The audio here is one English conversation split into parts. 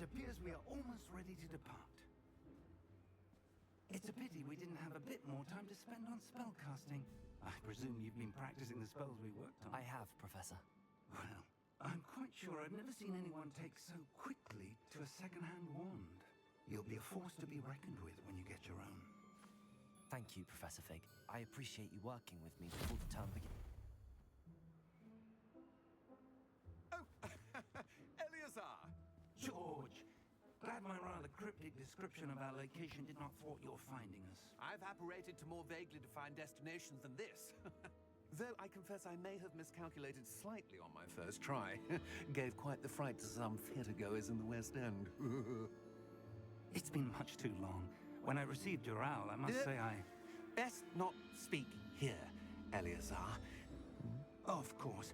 appears we are almost ready to depart. It's a pity we didn't have a bit more time to spend on spellcasting. I presume you've been practicing the spells we worked on. I have, Professor. Well, I'm quite sure I've never seen anyone take so quickly to a second-hand wand. You'll be a force to be reckoned with when you get your own. Thank you, Professor Fig. I appreciate you working with me before the term begins. Oh, Eleazar! George! Glad my rather cryptic description of our location did not thwart your finding us. I've apparated to more vaguely defined destinations than this. Though I confess I may have miscalculated slightly on my first try. Gave quite the fright to some theatre-goers in the West End. It's been much too long. When I received your owl, I must say I... Best not speak here, Eleazar. Of course.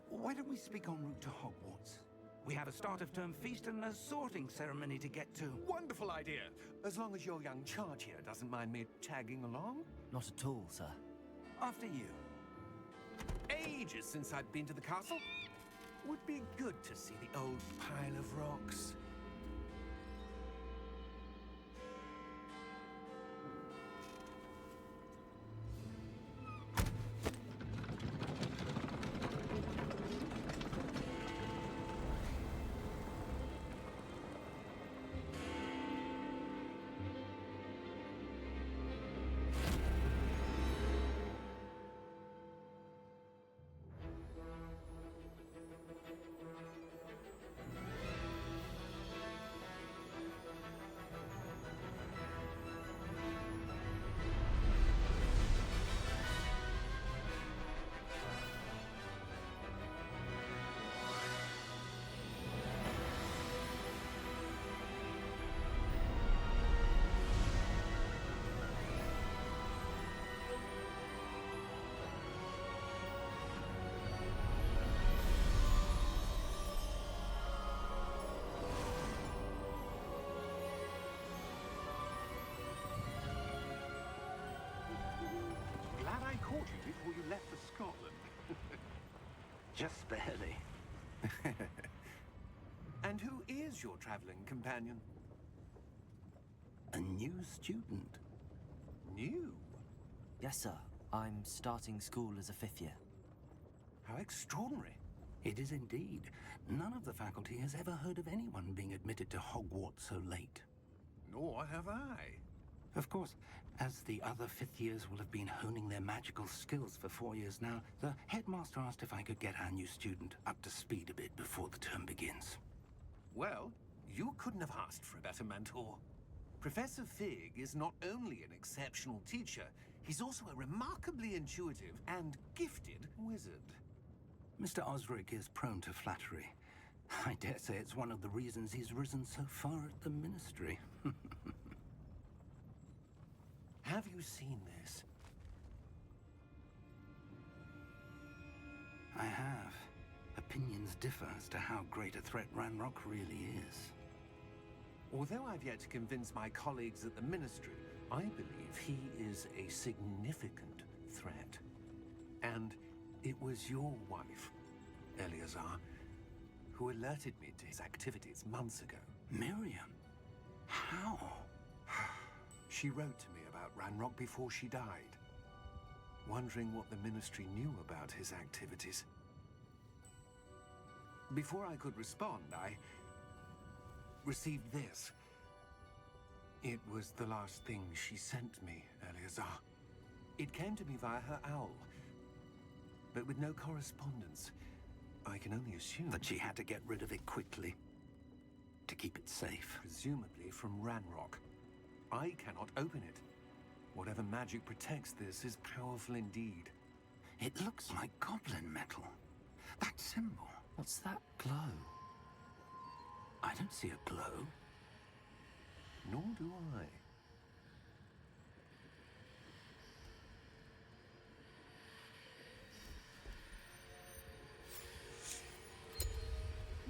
Why don't we speak en route to Hogwarts? We have a start-of-term feast and a sorting ceremony to get to. Wonderful idea! As long as your young charge here doesn't mind me tagging along. Not at all, sir. After you. Ages since I've been to the castle. Would be good to see the old pile of rocks. Caught you before you left for Scotland. Just barely. And who is your traveling companion? A new student. New? Yes, sir. I'm starting school as a 5th year. How extraordinary. It is indeed. None of the faculty has ever heard of anyone being admitted to Hogwarts so late. Nor have I. Of course, as the other 5th years will have been honing their magical skills for 4 years now, the headmaster asked if I could get our new student up to speed a bit before the term begins. Well, you couldn't have asked for a better mentor. Professor Fig is not only an exceptional teacher, he's also a remarkably intuitive and gifted wizard. Mr. Osric is prone to flattery. I dare say it's one of the reasons he's risen so far at the Ministry. Have you seen this? I have. Opinions differ as to how great a threat Ranrock really is. Although I've yet to convince my colleagues at the Ministry, I believe he is a significant threat. And it was your wife, Eleazar, who alerted me to his activities months ago. Miriam? How? She wrote to me about Ranrock before she died, wondering what the Ministry knew about his activities. Before I could respond, I received this. It was the last thing she sent me, Eleazar. It came to me via her owl, but with no correspondence. I can only assume that she had to get rid of it quickly, to keep it safe. Presumably from Ranrock. I cannot open it. Whatever magic protects this is powerful indeed. It looks like goblin metal. That symbol. What's that glow? I don't see a glow. Nor do I.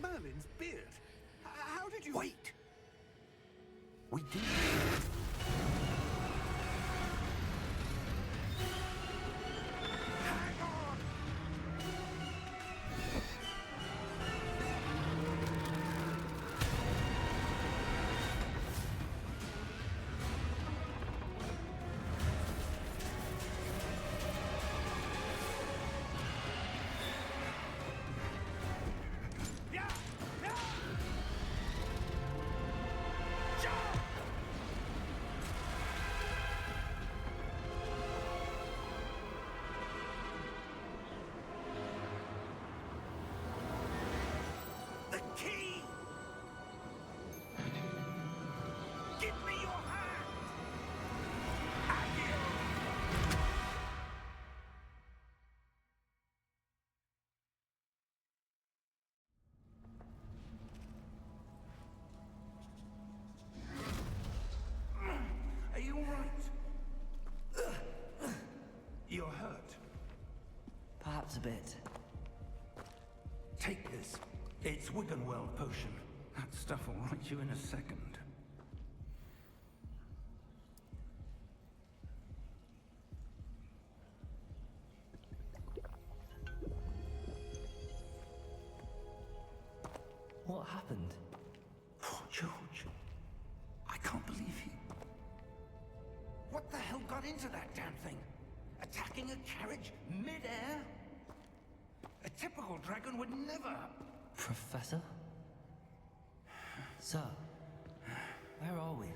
Merlin's beard. How did you... Wait! We did. Hang on! bit. Take this. It's Wiggenweld potion. That stuff will right you in a second. What happened? Poor George. I can't believe he... What the hell got into that damn thing? Attacking a carriage mid-air? A typical dragon would never... Professor? Sir, where are we?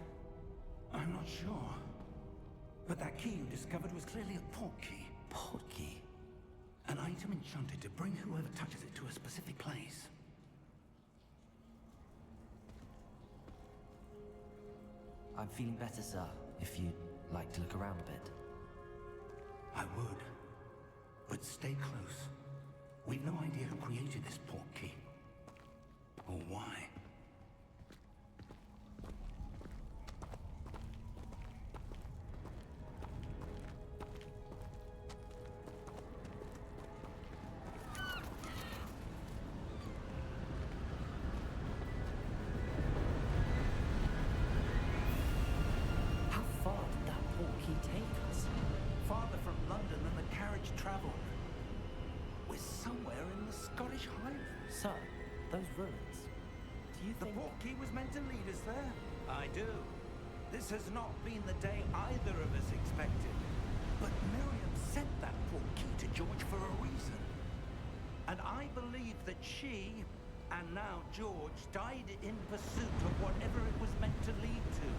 I'm not sure. But that key you discovered was clearly a port key. Port key? An item enchanted to bring whoever touches it to a specific place. I'm feeling better, sir, if you'd like to look around a bit. I would. But stay close. We've no idea who created this port key. Or why. How far did that port key take us? Farther from London than the carriage traveled. We're somewhere in the Scottish Highlands. Sir, those ruins. Do you The think... port key was meant to lead us there. I do. This has not been the day either of us expected. But Miriam sent that port key to George for a reason. And I believe that she, and now George, died in pursuit of whatever it was meant to lead to.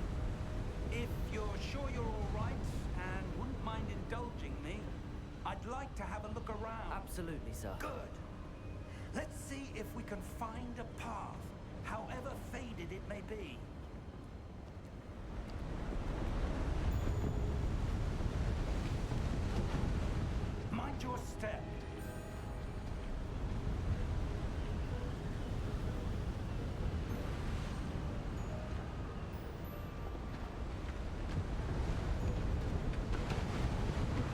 If you're sure you're all right and wouldn't mind indulging me, I'd like to have a look around. Absolutely, sir. Good. Let's see if we can find a path, however faded it may be. Mind your step.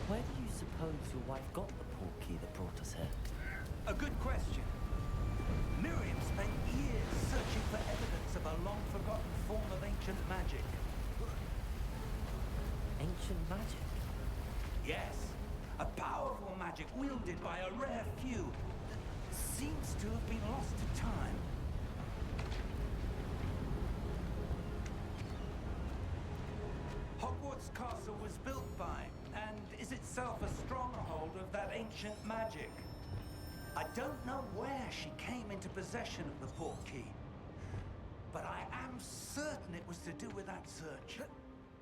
Where do you suppose your wife got the port key that brought us here? A good question. Miriam spent years searching for evidence of a long-forgotten form of ancient magic. Ancient magic? Yes, a powerful magic wielded by a rare few that seems to have been lost to time. Hogwarts Castle was built by, and is itself a stronghold of that ancient magic. I don't know where she came into possession of the port key, but I am certain it was to do with that search.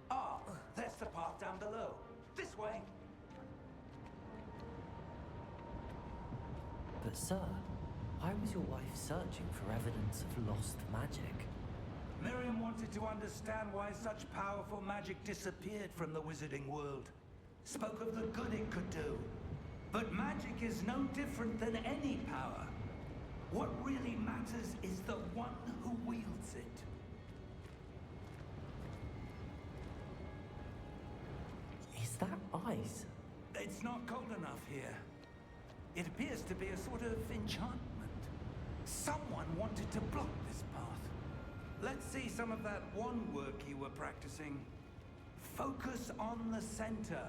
Ah, there's the path down below. This way. But sir, why was your wife searching for evidence of lost magic? Miriam wanted to understand why such powerful magic disappeared from the wizarding world. Spoke of the good it could do. But magic is no different than any power. What really matters is the one who wields it. Is that ice? It's not cold enough here. It appears to be a sort of enchantment. Someone wanted to block this path. Let's see some of that wand work you were practicing. Focus on the center.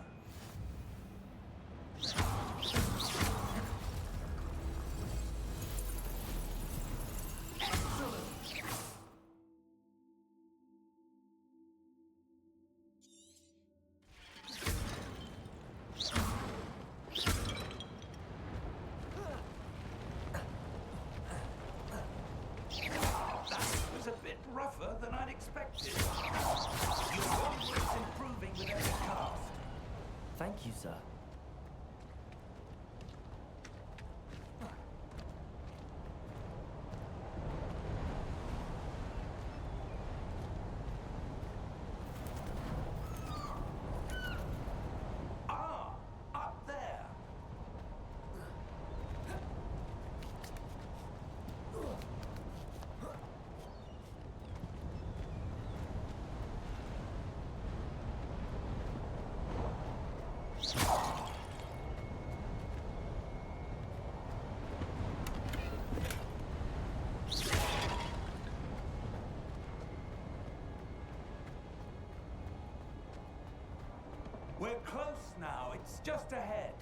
Excellent! That was a bit rougher than I'd expected. Your wand work's improving with every cast. Thank you, sir. Ah, up there. It's just ahead.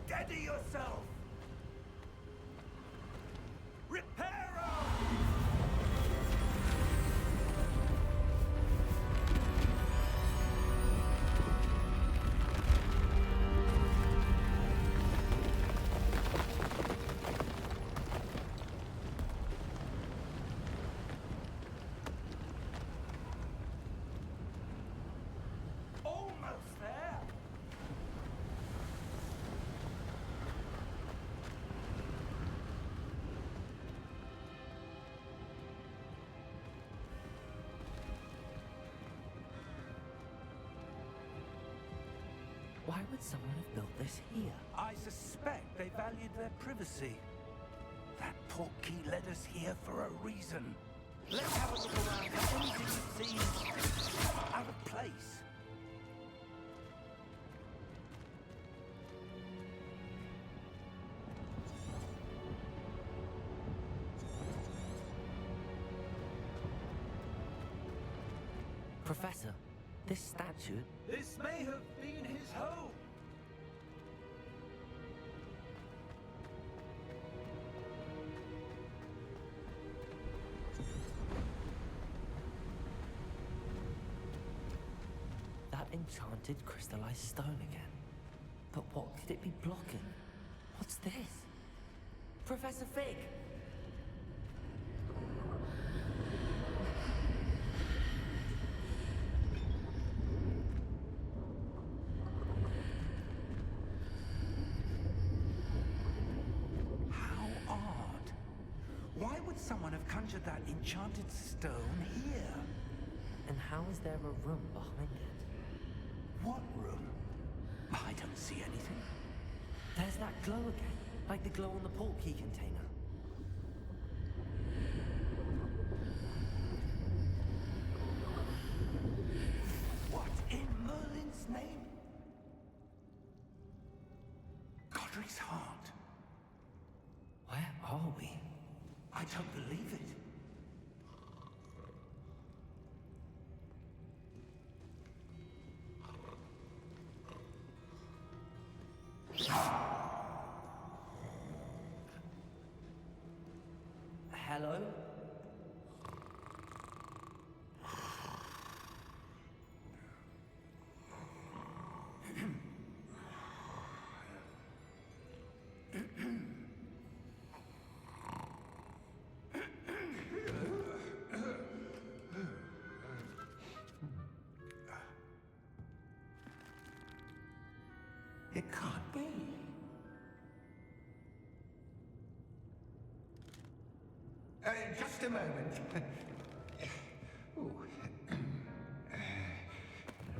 Steady yourself! Reparo! Almost there! Why would someone have built this here? I suspect they valued their privacy. That portkey led us here for a reason. Let's have a look around for anything that seems out of place. Professor, this statue... This may have been his home. That enchanted crystallized stone again. But what could it be blocking? What's this? Professor Fig! How odd. Why would someone have conjured that enchanted stone here? And how is there a room behind it? What room? I don't see anything. There's that glow again, like the glow on the portkey container. What in Merlin's name? Godric's heart. Where are we? I don't believe it. Hello? It can't be. Just a moment. Ooh.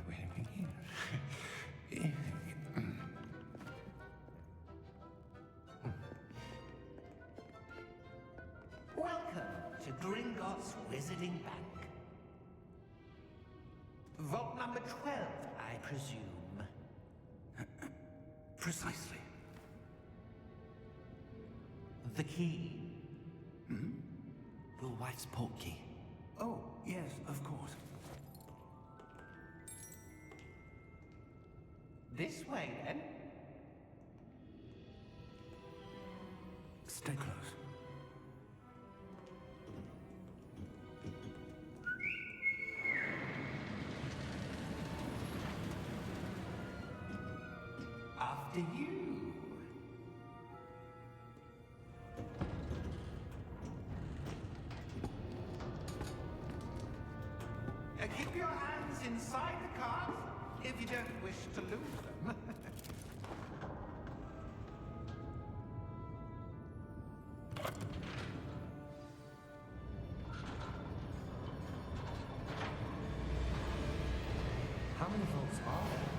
Wait a minute. Welcome to Gringotts Wizarding Bank. Vault number 12, I presume. Precisely. The key. Your wife's portkey. Oh, yes, of course. This way, then. Stay close. After you. Keep your hands inside the cart if you don't wish to lose them. How many vaults are there?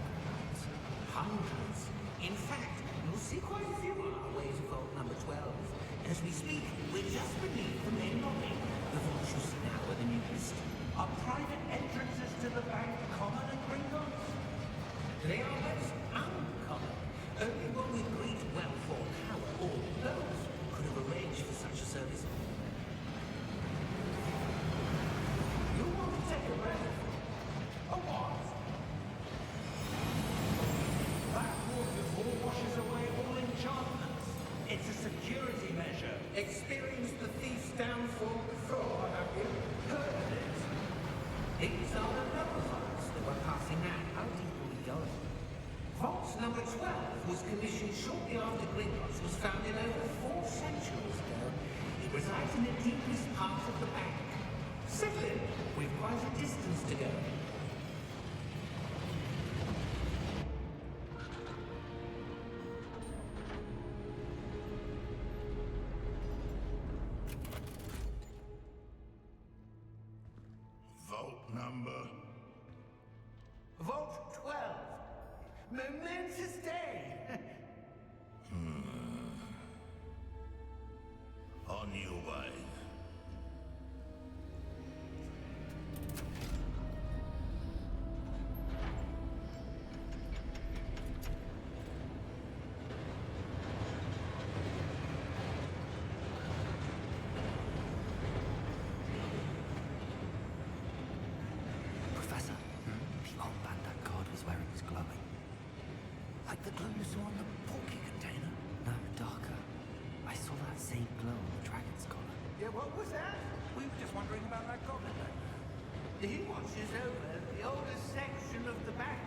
Hundreds. In fact, you'll see quite a few on our way to vault number 12. As we speak, we're just beneath the main lobby. The vaults you see now are the newest. Are private entrances to the bank common at Gringotts? They are most uncommon. Only one with great wealth or power or both could have arranged for such a service These are the local vaults that we're passing now. How deep are we going? Vault number 12 was commissioned shortly after Gringotts was founded over 4 centuries ago. It resides in the deepest part of the bank. Settle in. We've quite a distance to go. Vault number. Vault 12. Momentous day. On your way. Professor, the armband that guard was wearing is glowing. Like the glow you saw on the porky container? No, darker. I saw that same glow on the dragon's collar. Yeah, what was that? We were just wondering about that goblin back there. He watches over the oldest section of the bank.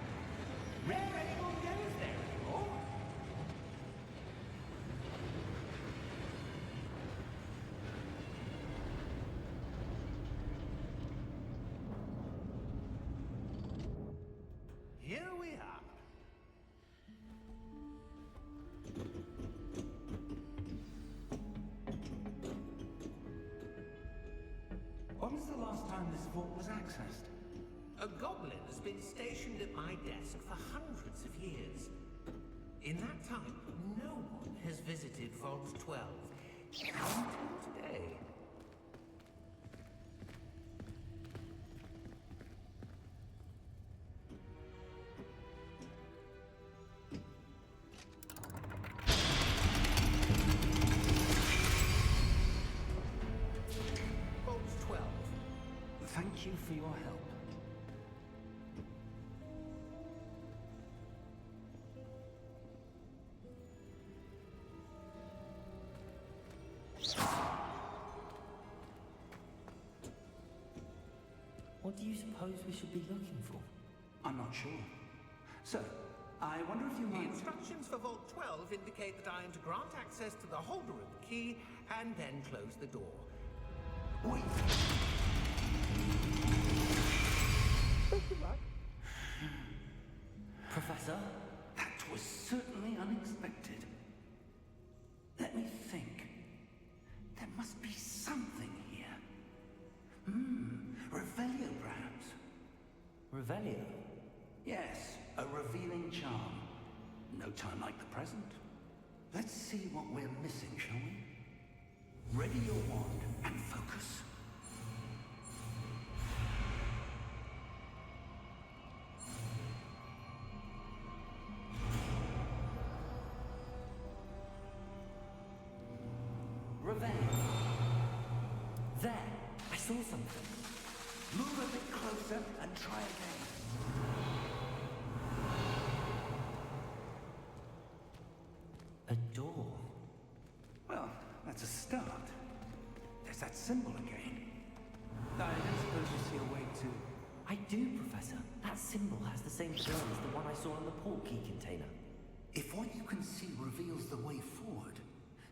Rare anyone goes there anymore. Here we are. When was the last time this vault was accessed? A goblin has been stationed at my desk for hundreds of years. In that time, no one has visited Vault 12 until today. Vault 12. Thank you for your help. What do you suppose we should be looking for? I'm not sure. So, I wonder if you The might... instructions for Vault 12 indicate that I am to grant access to the holder of the key and then close the door. Wait! Professor? That was certainly unexpected. Let me think. There must be something here. Revelio, perhaps. Revelio? Yes, a revealing charm. No time like the present. Let's see what we're missing, shall we? Ready your wand and focus. Revelio. There! I saw something. Move a bit closer and try again. A door. Well, that's a start. There's that symbol again. I don't suppose you see a way to... I do, Professor. That symbol has the same glow as the one I saw in the portkey container. If what you can see reveals the way forward,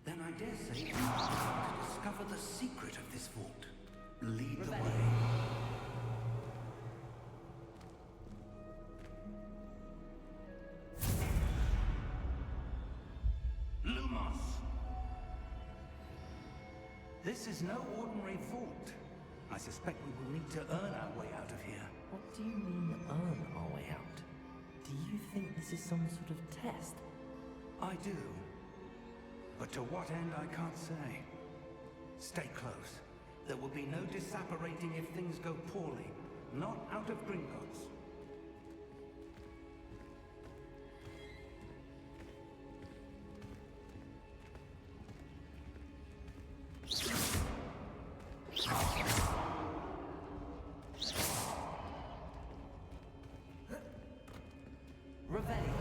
then I dare say you to discover the secret of this vault. Lead the way. Lumos! This is no ordinary vault. I suspect we will need to earn our way out of here. What do you mean, earn our way out? Do you think this is some sort of test? I do. But to what end, I can't say. Stay close. There will be no disapparating if things go poorly. Not out of Gringotts. Revelio.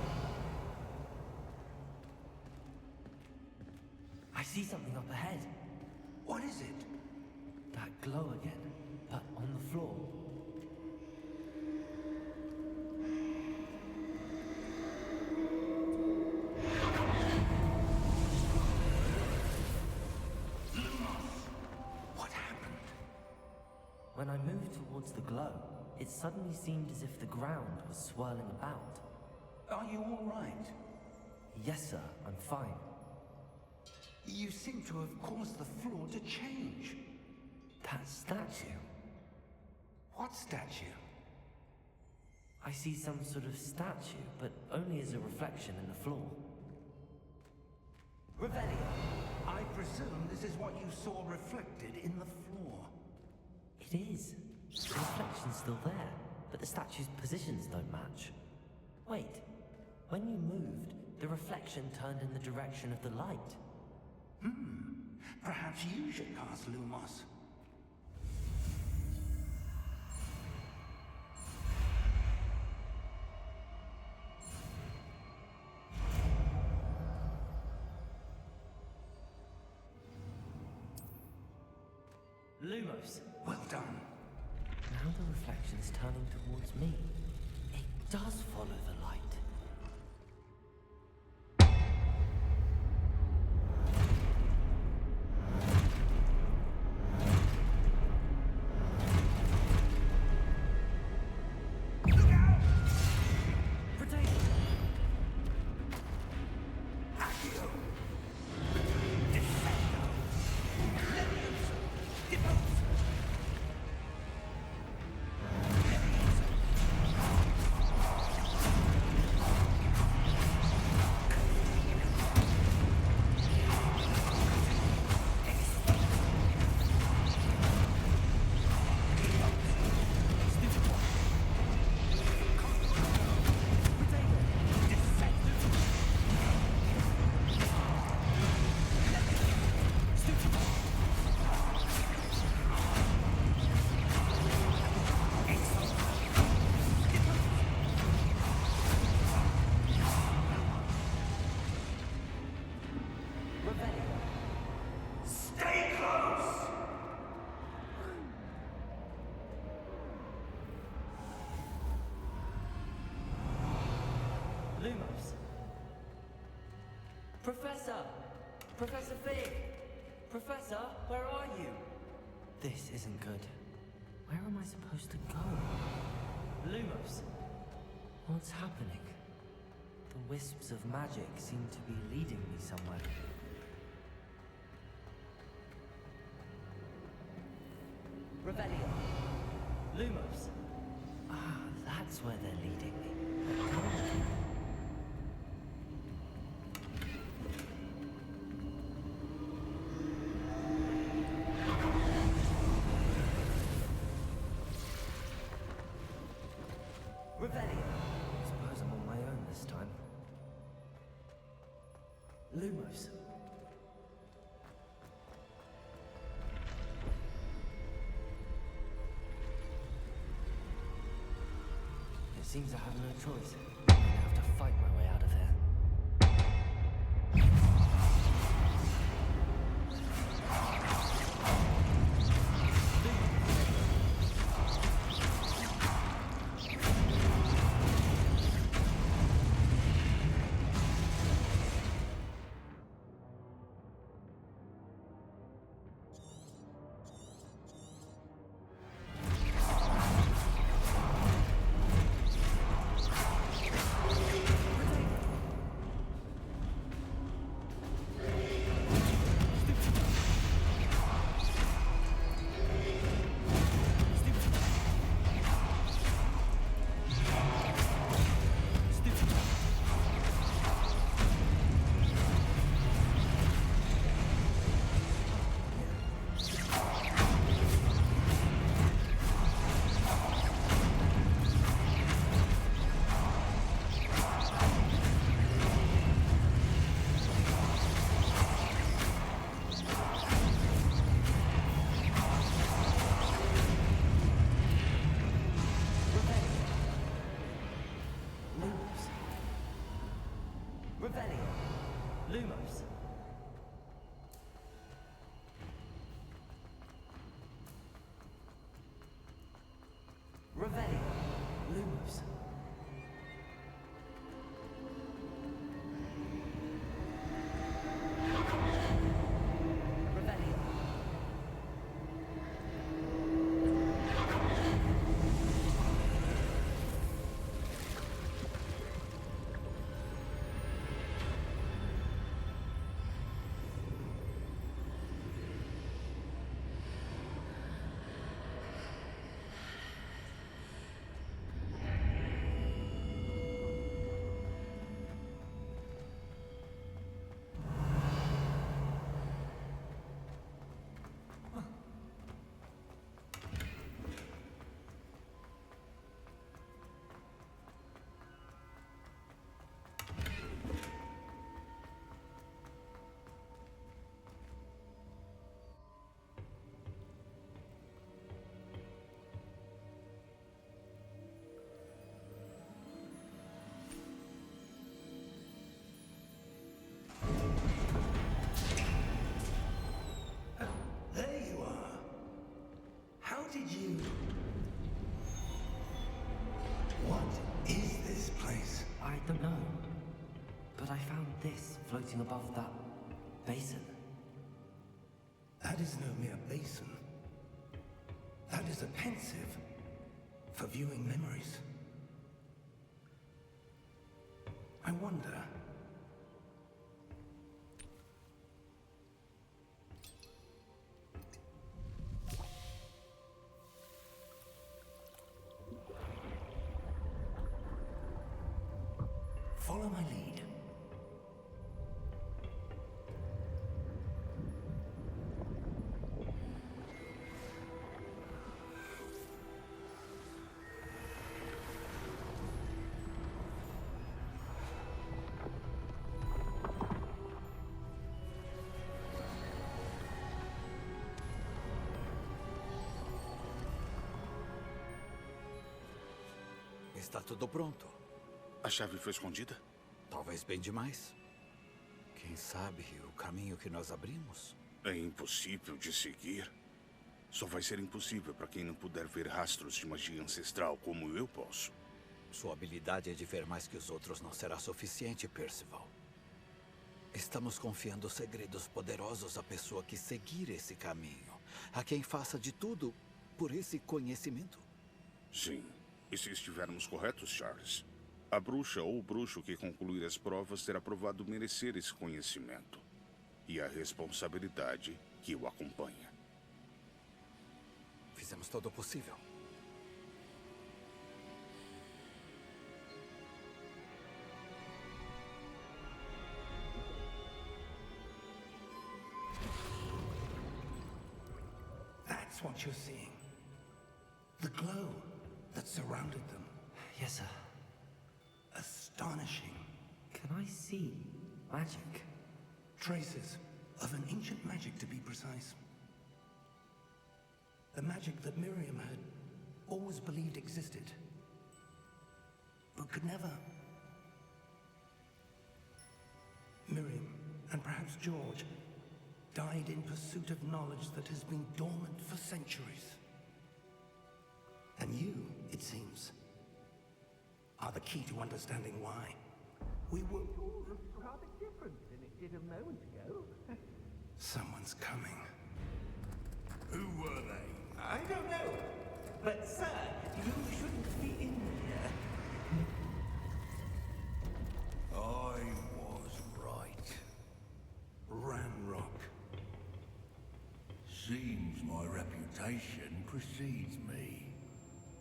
I see something up ahead. What is it? That glow again, but on the floor. towards the glow, it suddenly seemed as if the ground was swirling about. Are you all right? Yes, sir, I'm fine. You seem to have caused the floor to change. That statue? What statue? I see some sort of statue, but only as a reflection in the floor. Revelio, I presume this is what you saw reflected in the floor. It is. The reflection's still there, but the statue's positions don't match. Wait, when you moved, the reflection turned in the direction of the light. Perhaps you should cast Lumos. Lumos! Well done. Now the reflection's turning towards me. It does follow the light. Lumos. Professor! Professor Fig! Professor, where are you? This isn't good. Where am I supposed to go? Lumos. What's happening? The wisps of magic seem to be leading me somewhere. Revelio. Lumos. Ah, that's where they're leading me. Revelio. I suppose I'm on my own this time. Lumos. It seems I have no choice. I have to fight my way out of here. Revelio. Lumos. Revelio. Lumos. Revelio. did you? What is this place? I don't know. But I found this floating above that basin. That is no mere basin. That is a pensive for viewing memories. I wonder. Follow my lead. Está tudo pronto. A chave foi escondida? Talvez bem demais. Quem sabe o caminho que nós abrimos? É impossível de seguir. Só vai ser impossível para quem não puder ver rastros de magia ancestral como eu posso. Sua habilidade de ver mais que os outros não será suficiente, Percival. Estamos confiando segredos poderosos à pessoa que seguir esse caminho. A quem faça de tudo por esse conhecimento. Sim. E se estivermos corretos, Charles? A bruxa ou o bruxo que concluir as provas terá provado merecer esse conhecimento. E a responsabilidade que o acompanha. Fizemos todo o possível. That's what you're seeing. The glow that surrounded them. Yes, sir. Astonishing. Can I see magic? Traces of an ancient magic, to be precise. The magic that Miriam had always believed existed, but could never. Miriam, and perhaps George, died in pursuit of knowledge that has been dormant for centuries. And you, it seems, are the key to understanding why. We were Rather different than it did a moment ago. Someone's coming. Who were they? I don't know. But, sir, you shouldn't be in here. I was right. Ramrock. Seems my reputation precedes me.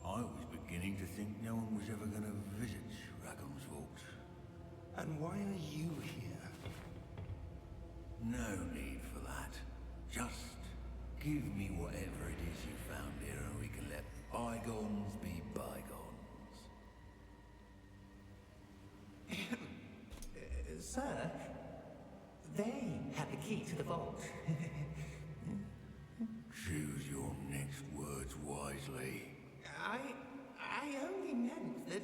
I was beginning to think no one was ever going to visit Raggum's Vault. And why are you here? No need for that. Just give me whatever it is you found here and we can let bygones be bygones. Sir, they had the key to the vault. Choose your next words wisely. I only meant that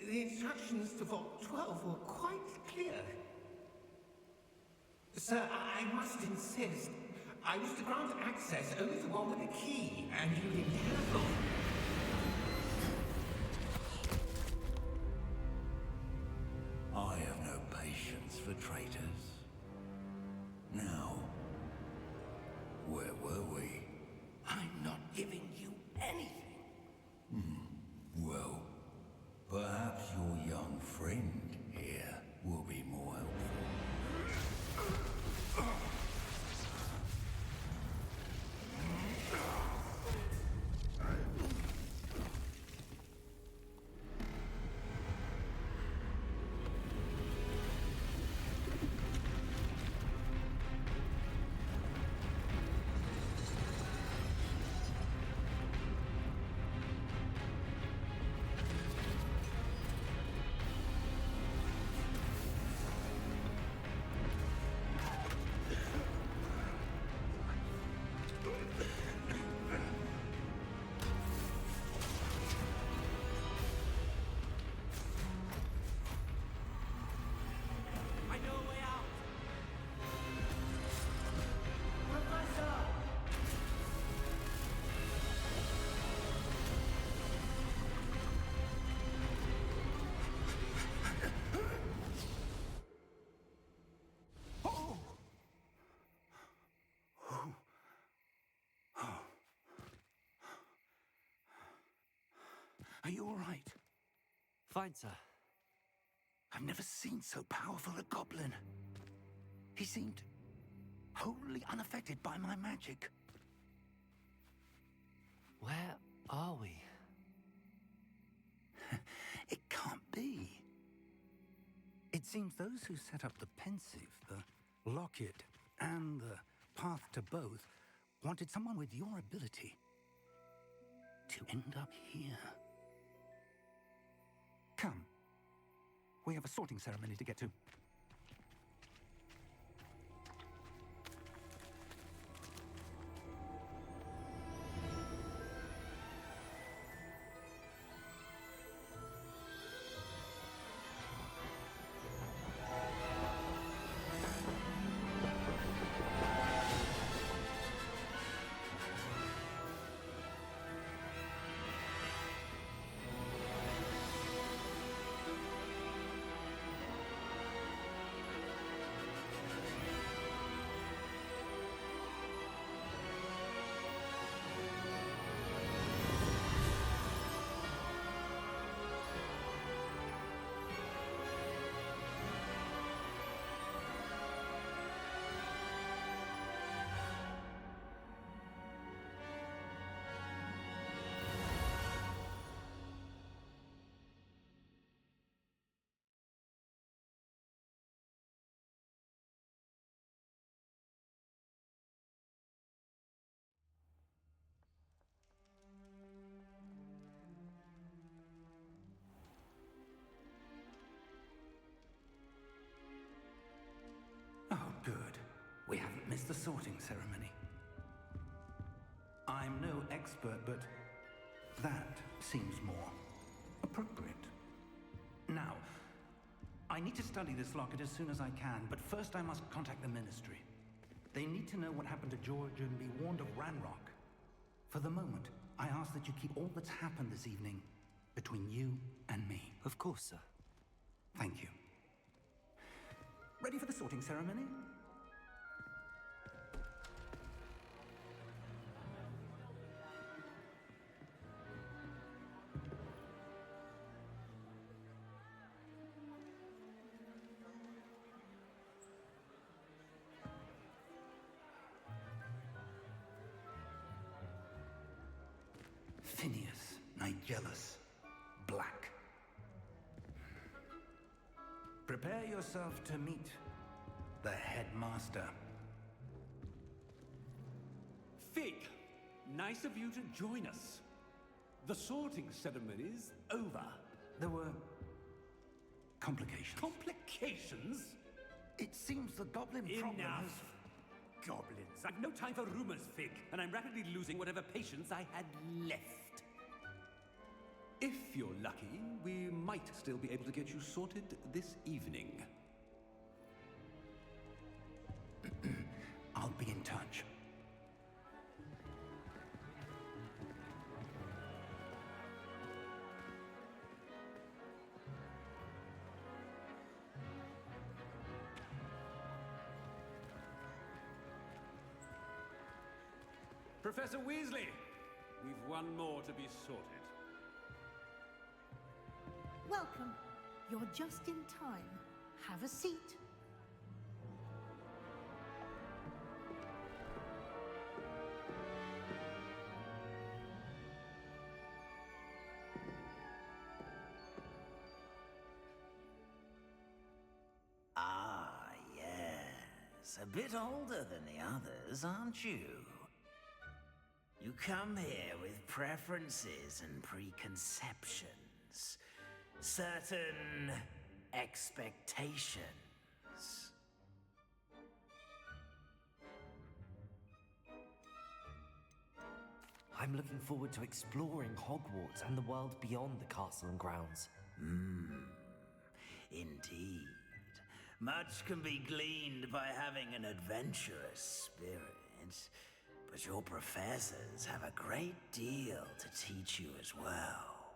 the instructions to Vault 12 were quite clear. Sir, I must insist. I was to grant access only to one with a key, and you didn't have one. I have no patience for traitors. Now, where were we? I'm not giving you anything. Well, perhaps your young friend here will be more helpful. you all right? Fine, sir. I've never seen so powerful a goblin. He seemed wholly unaffected by my magic. Where are we? It can't be. It seems those who set up the pensive, the locket, and the path to both wanted someone with your ability to end up here. Come. We have a sorting ceremony to get to. Oh, good. We haven't missed the sorting ceremony. I'm no expert, but that seems more appropriate. Now, I need to study this locket as soon as I can, but first I must contact the Ministry. They need to know what happened to George and be warned of Ranrock. For the moment, I ask that you keep all that's happened this evening between you and me. Of course, sir. Thank you. Ready for the sorting ceremony? Phineas, Nigellus, Black. Prepare yourself to meet the headmaster. Fig, nice of you to join us. The sorting ceremony's over. There were complications. Complications? It seems the goblin problem Enough. has... Goblins. I've no time for rumors, Fig, and I'm rapidly losing whatever patience I had left. If you're lucky, we might still be able to get you sorted this evening. I'll be in touch. Professor Weasley, we've one more to be sorted. Welcome. You're just in time. Have a seat. Ah, yes. A bit older than the others, aren't you? You come here with preferences and preconceptions. Certain expectations. I'm looking forward to exploring Hogwarts and the world beyond the castle and grounds. Indeed. Much can be gleaned by having an adventurous spirit, but your professors have a great deal to teach you as well.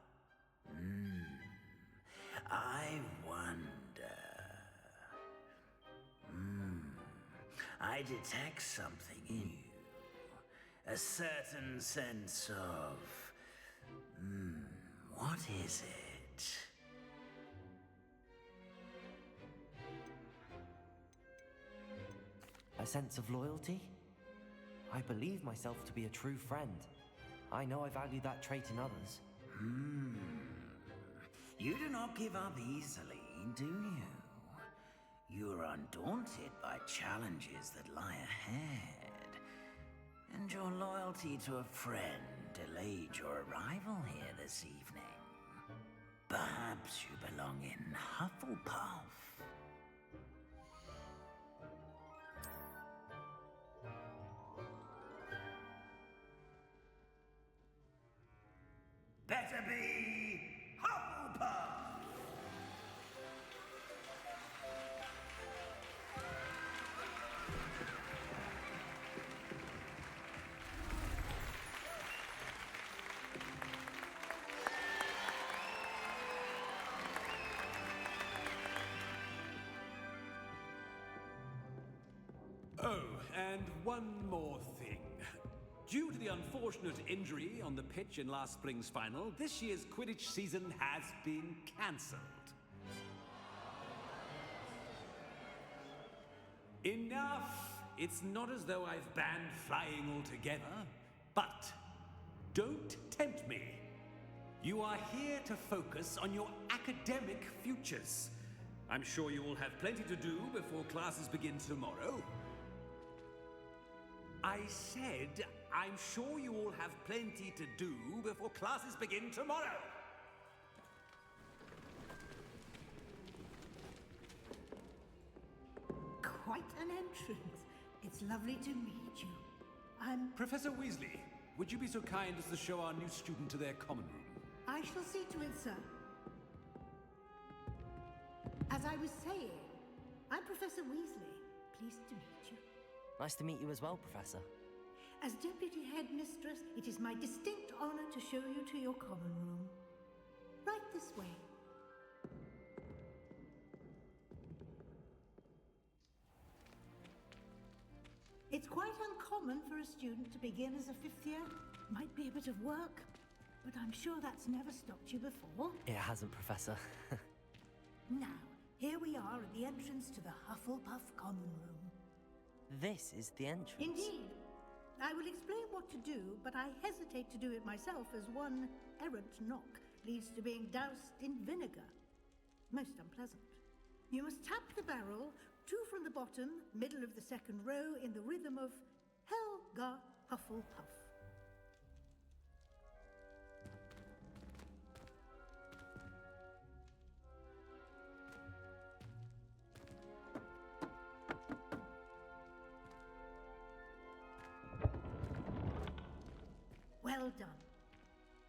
I wonder... I detect something in you. A certain sense of... what What is it? A sense of loyalty? I believe myself to be a true friend. I know I value that trait in others. You do not give up easily, do you? You are undaunted by challenges that lie ahead. And your loyalty to a friend delayed your arrival here this evening. Perhaps you belong in Hufflepuff. Better be Hufflepuff! Oh, and one more thing. Due to the unfortunate injury on the pitch in last spring's final, this year's Quidditch season has been cancelled. Enough! It's not as though I've banned flying altogether, but don't tempt me. You are here to focus on your academic futures. I'm sure you all have plenty to do before classes begin tomorrow. I said, I'm sure you all have plenty to do before classes begin tomorrow. Quite an entrance. It's lovely to meet you. I'm... Professor Weasley, would you be so kind as to show our new student to their common room? I shall see to it, sir. As I was saying, I'm Professor Weasley. Pleased to meet you. Nice to meet you as well, Professor. As Deputy Headmistress, it is my distinct honor to show you to your common room. Right this way. It's quite uncommon for a student to begin as a fifth year. Might be a bit of work, but I'm sure that's never stopped you before. It hasn't, Professor. Now, here we are at the entrance to the Hufflepuff common room. This is the entrance. Indeed. I will explain what to do, but I hesitate to do it myself as one errant knock leads to being doused in vinegar. Most unpleasant. You must tap the barrel, 2 from the bottom, middle of the second row, in the rhythm of Helga Hufflepuff. Well done.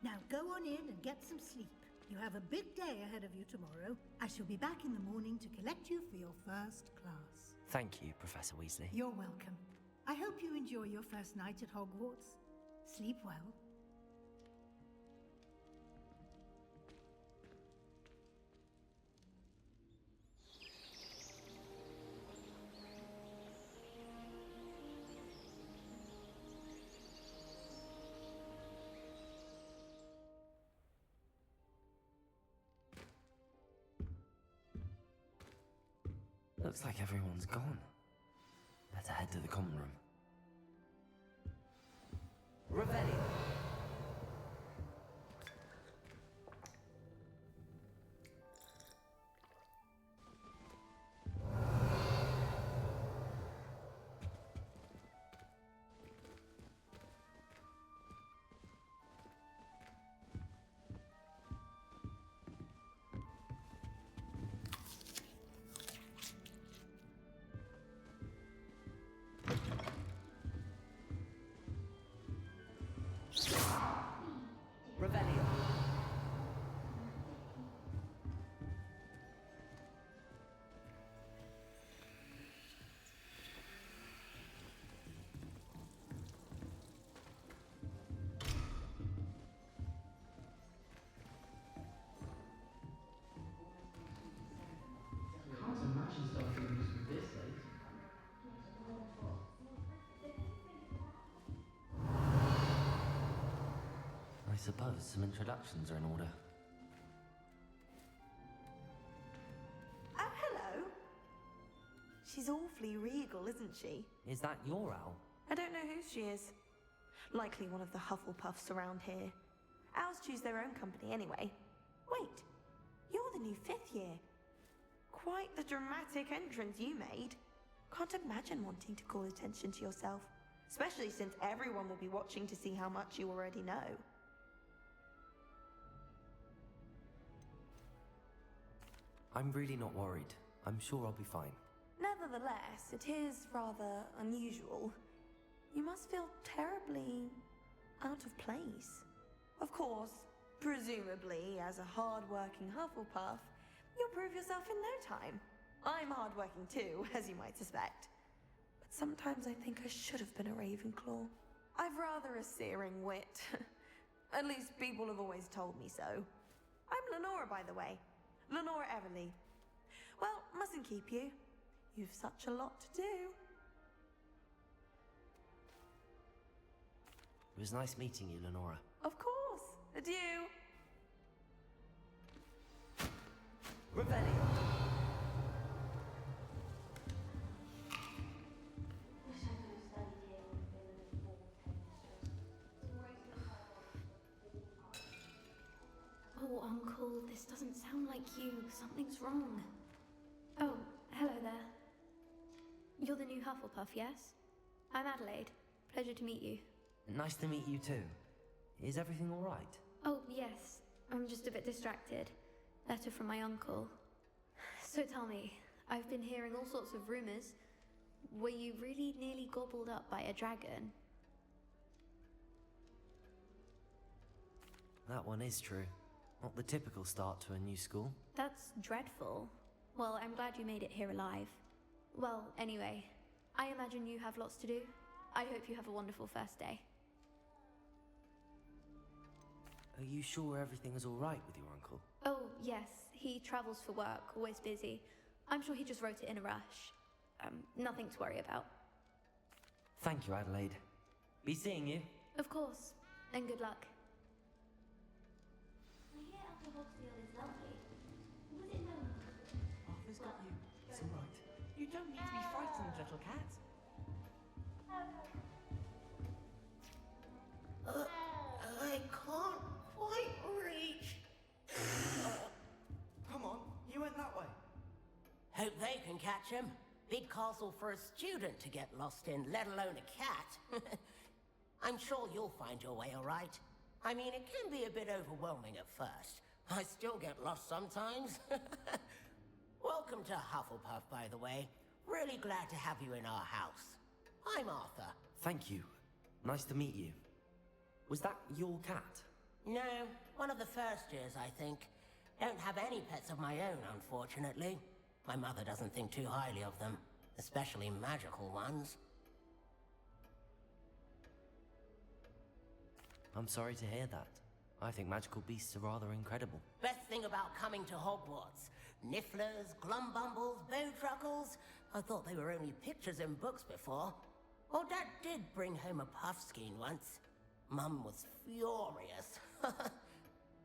Now go on in and get some sleep. You have a big day ahead of you tomorrow. I shall be back in the morning to collect you for your first class. Thank you, Professor Weasley. You're welcome. I hope you enjoy your first night at Hogwarts. Sleep well. Looks like everyone's gone. Better head to the common room. Revelio. Revelio. Can't imagine starting music this late. I suppose some introductions are in order. She's awfully regal, isn't she? Is that your owl? I don't know who she is. Likely one of the Hufflepuffs around here. Owls choose their own company anyway. Wait, you're the new 5th year. Quite the dramatic entrance you made. Can't imagine wanting to call attention to yourself, especially since everyone will be watching to see how much you already know. I'm really not worried. I'm sure I'll be fine. Nevertheless, it is rather unusual. You must feel terribly out of place. Of course, presumably, as a hard-working Hufflepuff, you'll prove yourself in no time. I'm hard-working too, as you might suspect. But sometimes I think I should have been a Ravenclaw. I've rather a searing wit. At least people have always told me so. I'm Lenora, by the way. Lenora Everly. Well, mustn't keep you. You've such a lot to do. It was nice meeting you, Lenora. Of course. Adieu. Revelio. Oh, Uncle, this doesn't sound like you. Something's wrong. Oh, hello there. You're the new Hufflepuff, yes? I'm Adelaide. Pleasure to meet you. Nice to meet you too. Is everything all right? Oh, yes. I'm just a bit distracted. Letter from my uncle. So tell me, I've been hearing all sorts of rumors. Were you really nearly gobbled up by a dragon? That one is true. Not the typical start to a new school. That's dreadful. Well, I'm glad you made it here alive. Well, anyway, I imagine you have lots to do. I hope you have a wonderful first day. Are you sure everything is all right with your uncle? Oh, yes. He travels for work, always busy. I'm sure he just wrote it in a rush. Nothing to worry about. Thank you, Adelaide. Be seeing you. Of course. And good luck. I hear Uncle Hogsfield is lovely. Was it known? Arthur's got you. It's all right. You don't need to be frightened, little cat. I can't quite reach. Come on, you went that way. Hope they can catch him. Big castle for a student to get lost in, let alone a cat. I'm sure you'll find your way all right. I mean, it can be a bit overwhelming at first. I still get lost sometimes. Welcome to Hufflepuff, by the way. Really glad to have you in our house. I'm Arthur. Thank you. Nice to meet you. Was that your cat? No, one of the first years, I think. Don't have any pets of my own, unfortunately. My mother doesn't think too highly of them, especially magical ones. I'm sorry to hear that. I think magical beasts are rather incredible. Best thing about coming to Hogwarts. Nifflers, glumbumbles, bowtruckles. I thought they were only pictures in books before. Well, Dad did bring home a puffskein once. Mum was furious.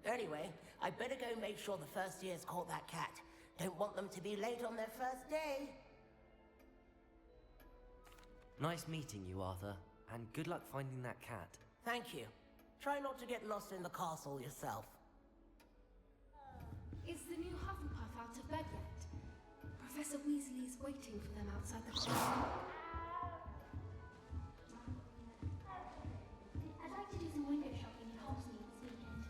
Anyway, I better go make sure the first years caught that cat. Don't want them to be late on their first day. Nice meeting you, Arthur. And good luck finding that cat. Thank you. Try not to get lost in the castle yourself. Is the new Hufflepuff out of bed yet? Professor Weasley's waiting for them outside the classroom. I'd like to do some window shopping in Hogsmeade this weekend.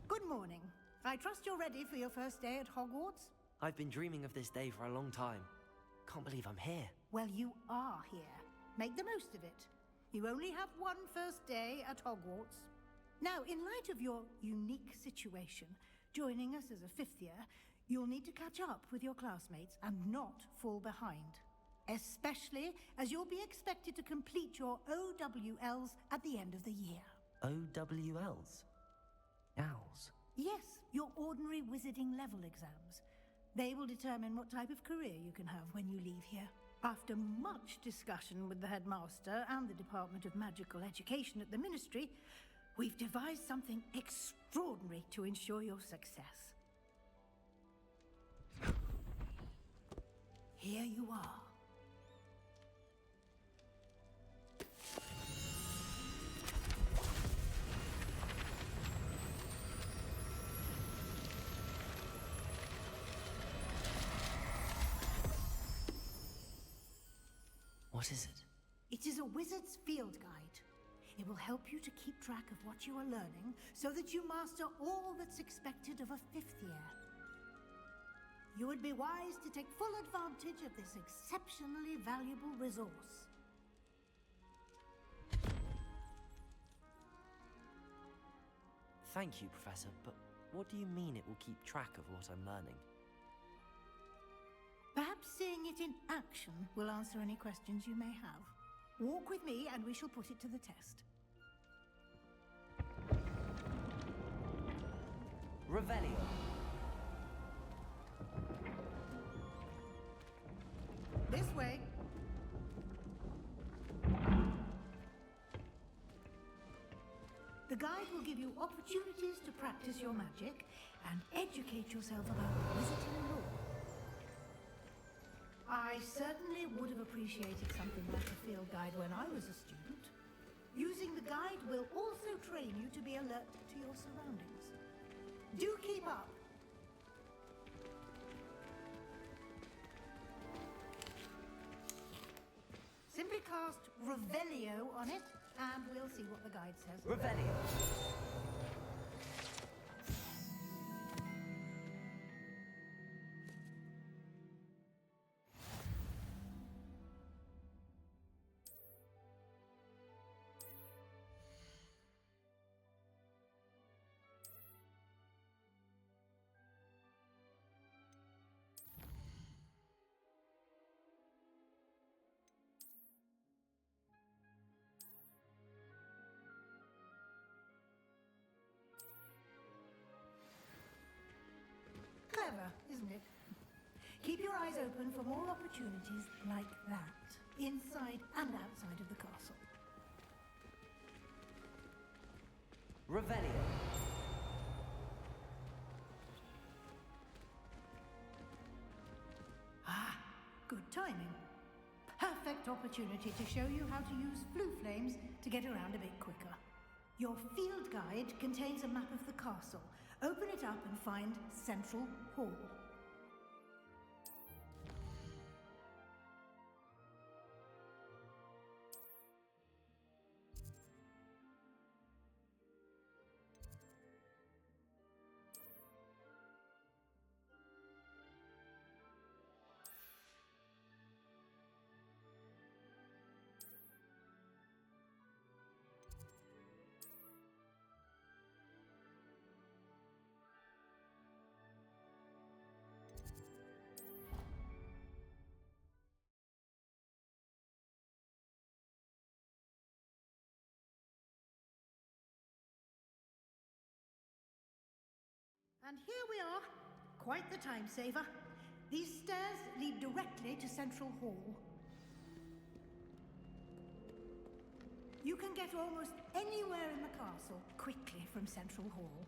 Good morning. I trust you're ready for your first day at Hogwarts? I've been dreaming of this day for a long time. Can't believe I'm here. Well, you are here. Make the most of it. You only have one first day at Hogwarts. Now, in light of your unique situation, joining us as a 5th year, you'll need to catch up with your classmates and not fall behind. Especially as you'll be expected to complete your OWLs at the end of the year. OWLs? Owls? Yes, your ordinary wizarding level exams. They will determine what type of career you can have when you leave here. After much discussion with the headmaster and the Department of Magical Education at the Ministry, We've devised something extraordinary to ensure your success. Here you are. What is it? It is a wizard's field guide. It will help you to keep track of what you are learning so that you master all that's expected of a 5th year. You would be wise to take full advantage of this exceptionally valuable resource. Thank you, Professor, but what do you mean it will keep track of what I'm learning? Perhaps seeing it in action will answer any questions you may have. Walk with me and we shall put it to the test. Revelio. This way. The guide will give you opportunities to practice your magic and educate yourself about wizarding lore. I certainly would have appreciated something like a field guide when I was a student. Using the guide will also train you to be alert to your surroundings. Do keep up! Simply cast Revelio on it, and we'll see what the guide says. Revelio. Clever, isn't it? Keep your eyes open for more opportunities like that, inside and outside of the castle. Revelio. Ah, good timing. Perfect opportunity to show you how to use flue flames to get around a bit quicker. Your field guide contains a map of the castle. Open it up and find Central Hall. And here we are. Quite the time saver. These stairs lead directly to Central Hall. You can get almost anywhere in the castle quickly from Central Hall.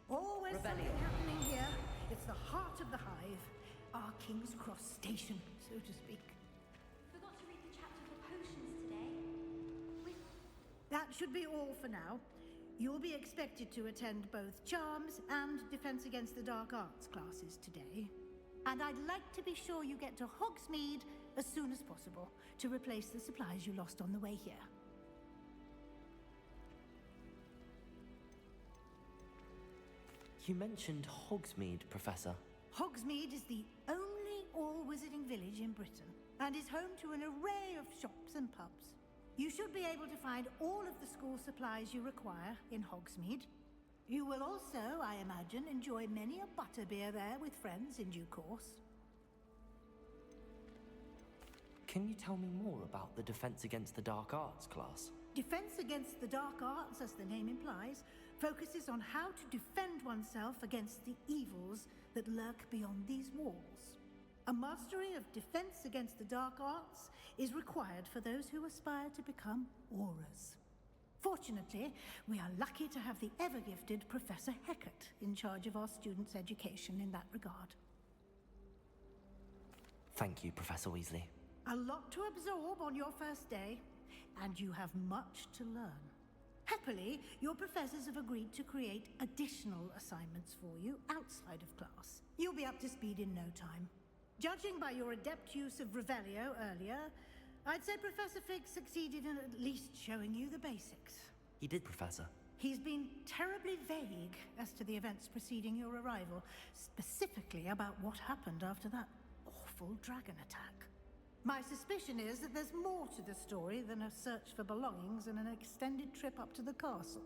Always something happening here. It's the heart of the hive. Our King's Cross station, so to speak. Forgot to read the chapter for potions today. That should be all for now. You'll be expected to attend both Charms and Defense Against the Dark Arts classes today. And I'd like to be sure you get to Hogsmeade as soon as possible to replace the supplies you lost on the way here. You mentioned Hogsmeade, Professor. Hogsmeade is the only all-wizarding village in Britain and is home to an array of shops and pubs. You should be able to find all of the school supplies you require in Hogsmeade. You will also, I imagine, enjoy many a butterbeer there with friends in due course. Can you tell me more about the Defense Against the Dark Arts class? Defense Against the Dark Arts, as the name implies, focuses on how to defend oneself against the evils that lurk beyond these walls. A mastery of Defense Against the Dark Arts is required for those who aspire to become Aurors. Fortunately, we are lucky to have the ever-gifted Professor Heckert in charge of our students' education in that regard. Thank you, Professor Weasley. A lot to absorb on your first day, and you have much to learn. Happily, your professors have agreed to create additional assignments for you outside of class. You'll be up to speed in no time. Judging by your adept use of Revelio earlier, I'd say Professor Fig succeeded in at least showing you the basics. He did, Professor. He's been terribly vague as to the events preceding your arrival, specifically about what happened after that awful dragon attack. My suspicion is that there's more to the story than a search for belongings and an extended trip up to the castle.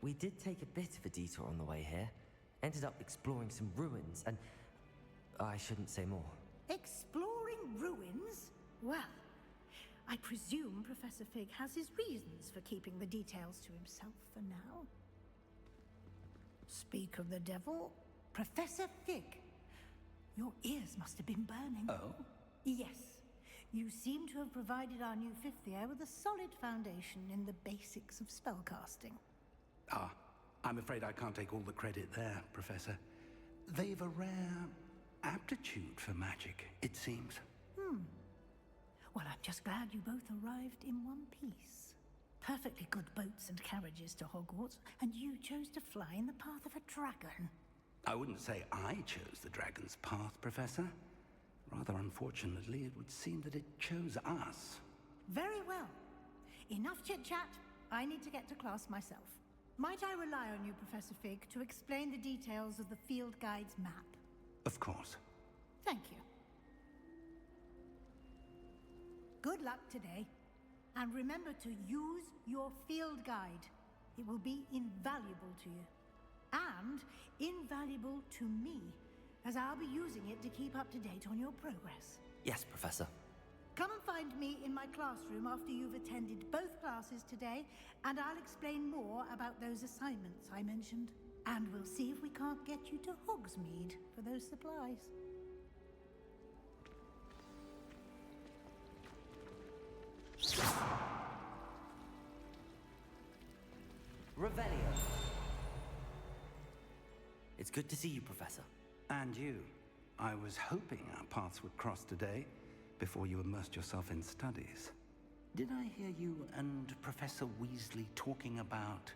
We did take a bit of a detour on the way here. Ended up exploring some ruins, and I shouldn't say more. Exploring ruins? Well, I presume Professor Fig has his reasons for keeping the details to himself for now. Speak of the devil, Professor Fig. Your ears must have been burning. Oh? Yes. You seem to have provided our new fifth year with a solid foundation in the basics of spellcasting. Ah, I'm afraid I can't take all the credit there, Professor. They've a rare aptitude for magic, it seems. Well, I'm just glad you both arrived in one piece. Perfectly good boats and carriages to Hogwarts, and you chose to fly in the path of a dragon. I wouldn't say I chose the dragon's path, Professor. Rather unfortunately, it would seem that it chose us. Very well. Enough chit-chat. I need to get to class myself. Might I rely on you, Professor Fig, to explain the details of the field guide's map? Of course. Thank you. Good luck today. And remember to use your field guide. It will be invaluable to you. And invaluable to me, as I'll be using it to keep up to date on your progress. Yes, Professor. Come and find me in my classroom after you've attended both classes today, and I'll explain more about those assignments I mentioned. And we'll see if we can't get you to Hogsmeade for those supplies. Revelio. It's good to see you, Professor. And you. I was hoping our paths would cross today, before you immersed yourself in studies. Did I hear you and Professor Weasley talking about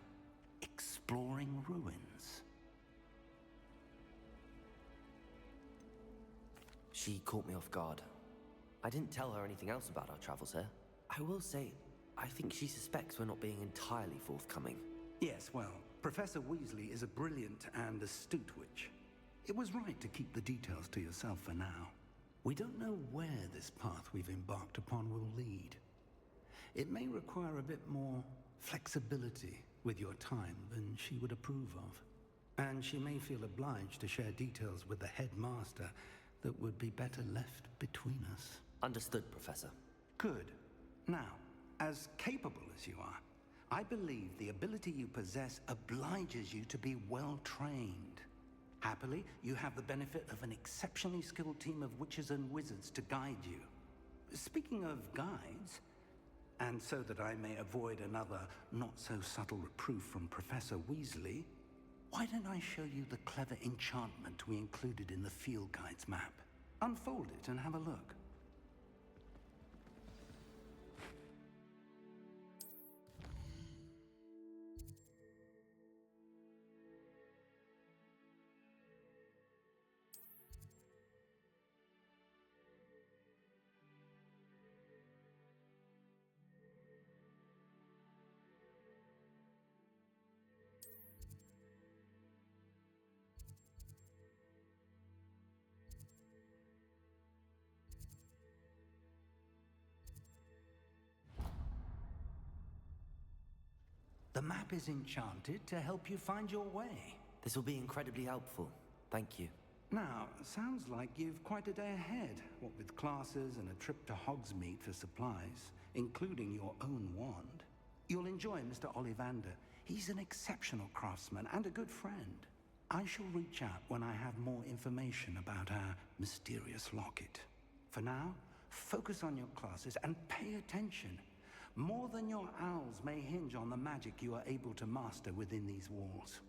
exploring ruins? She caught me off guard. I didn't tell her anything else about our travels here. I will say, I think she suspects we're not being entirely forthcoming. Yes, well, Professor Weasley is a brilliant and astute witch. It was right to keep the details to yourself for now. We don't know where this path we've embarked upon will lead. It may require a bit more flexibility with your time than she would approve of. And she may feel obliged to share details with the headmaster that would be better left between us. Understood, Professor. Good. Now, as capable as you are, I believe the ability you possess obliges you to be well trained. Happily, you have the benefit of an exceptionally skilled team of witches and wizards to guide you. Speaking of guides, and so that I may avoid another not-so-subtle reproof from Professor Weasley, why don't I show you the clever enchantment we included in the field guide's map? Unfold it and have a look. The map is enchanted to help you find your way. This will be incredibly helpful. Thank you. Now, sounds like you've quite a day ahead, what with classes and a trip to Hogsmeade for supplies, including your own wand. You'll enjoy Mr. Ollivander. He's an exceptional craftsman and a good friend. I shall reach out when I have more information about our mysterious locket. For now, Focus on your classes and pay attention. More than your owls may hinge on the magic you are able to master within these walls.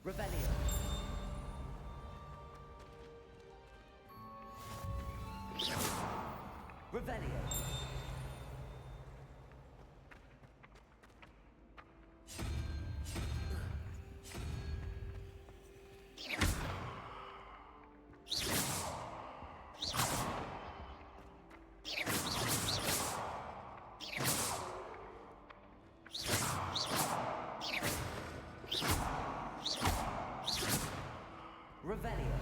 Revelio. Revelio. Revelio.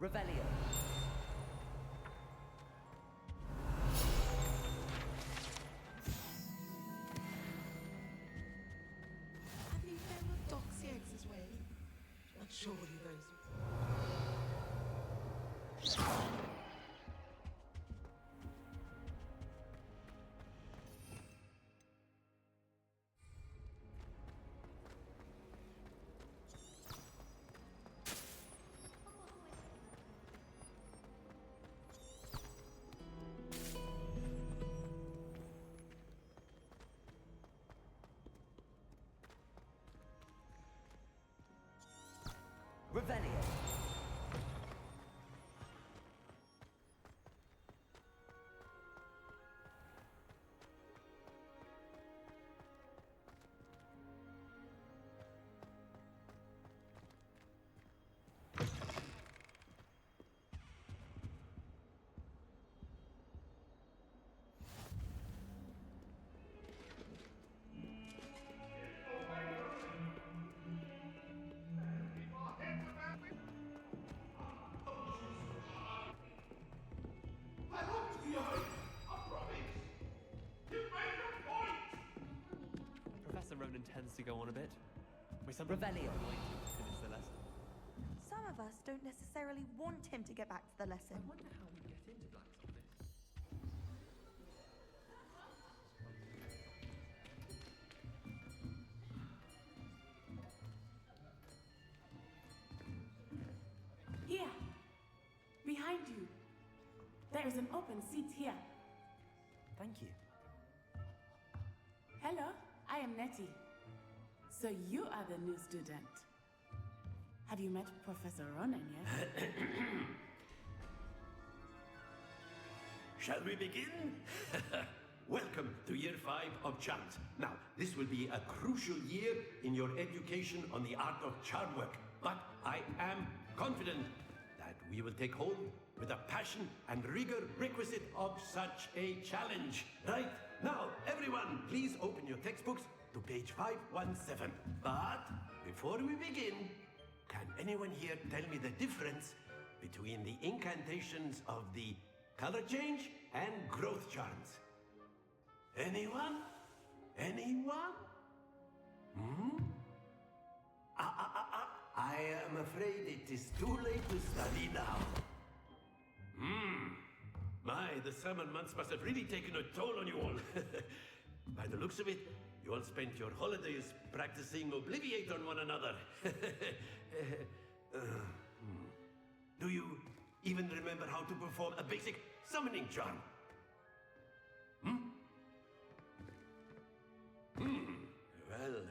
Revelio. Have you found Doxy X's way? I'm sure you guys. Revelio. Professor Ronan tends to go on a bit. We sometimes Revelio. like him to finish the lesson. Some of us don't necessarily want him to get back to the lesson. I wonder how we get into Black's office. Here! Behind you! There is an open seat here. Thank you. Hello, I am Nettie. So you are the new student. Have you met Professor Ronan yet? Shall we begin? Welcome to year 5 of charms. Now, this will be a crucial year in your education on the art of charm work. But I am confident that we will take hold with the passion and rigor requisite of such a challenge. Right? Now, everyone, please open your textbooks to page 517. But before we begin, can anyone here tell me the difference between the incantations of the color change and growth charms? Anyone? Anyone? I am afraid it is too late to study now. My, the summer months must have really taken a toll on you all. By the looks of it, you all spent your holidays practicing Obliviate on one another. Do you even remember how to perform a basic summoning charm? Well,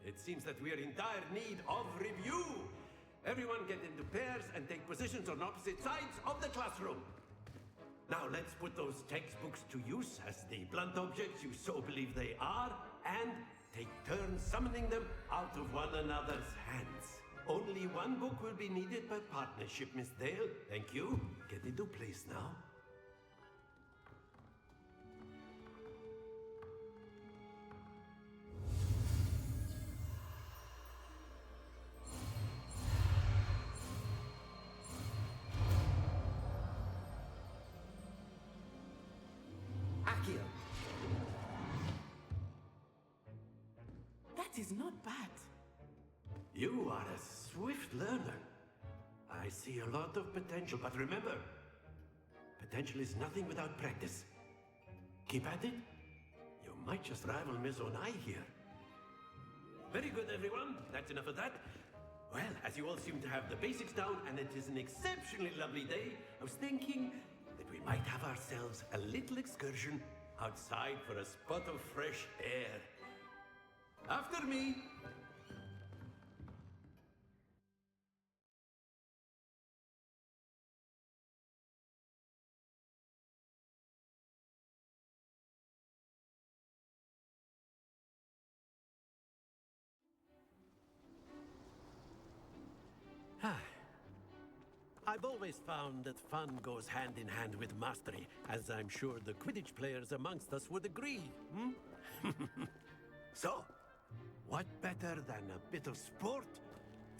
it seems that we are in dire need of review. Everyone get into pairs and take positions on opposite sides of the classroom. Now let's put those textbooks to use as the blunt objects you so believe they are, and take turns summoning them out of one another's hands. Only one book will be needed per partnership, Miss Dale. Thank you. Get into place now. Akio! That is not bad. You are a swift learner. I see a lot of potential, but remember, potential is nothing without practice. Keep at it. You might just rival Miss Onai here. Very good, everyone. That's enough of that. Well, as you all seem to have the basics down, and it is an exceptionally lovely day, I was thinking that we might have ourselves a little excursion outside for a spot of fresh air. After me! I've always found that fun goes hand in hand with mastery, as I'm sure the Quidditch players amongst us would agree, So, what better than a bit of sport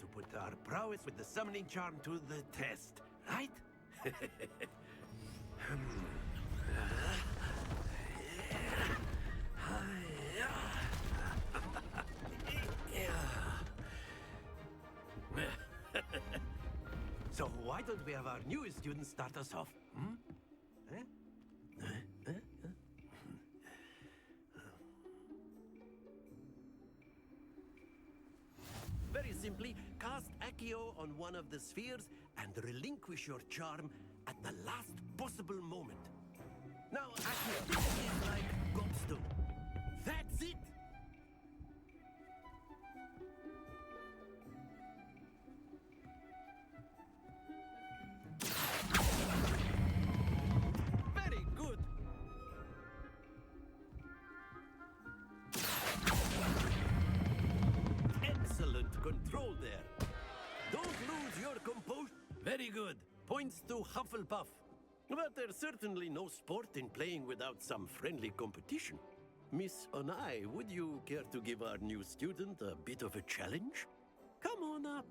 to put our prowess with the summoning charm to the test, right? So why don't we have our newest student start us off? Very simply, cast Accio on one of the spheres and relinquish your charm at the last possible moment. Now, Accio, this is like Gobstone. That's it! Very good! Excellent control there. Don't lose your composure. Very good. Points to Hufflepuff. But there's certainly no sport in playing without some friendly competition. Miss Onai, would you care to give our new student a bit of a challenge? Come on up.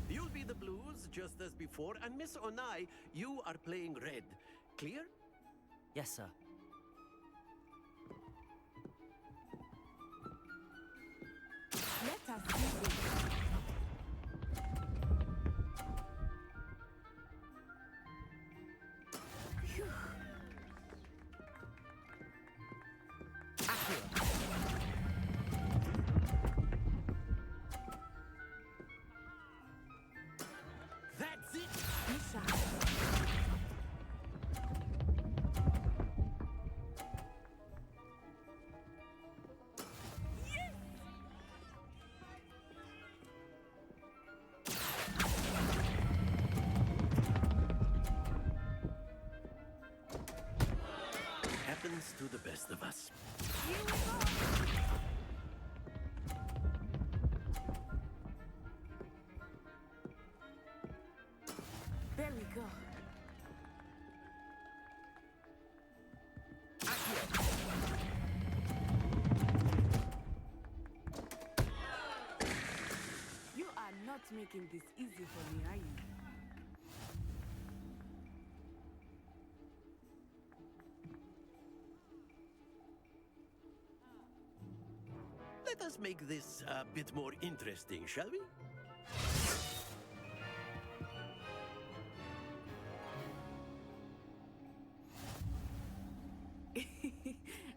You'll be the blues, just as before, and Miss Onai, you are playing red. Clear? Yes, sir. Let us see this. That's it! Happens to the best of us. There we go. You are not making this easy for me, are you? Let us make this a bit more interesting, shall we?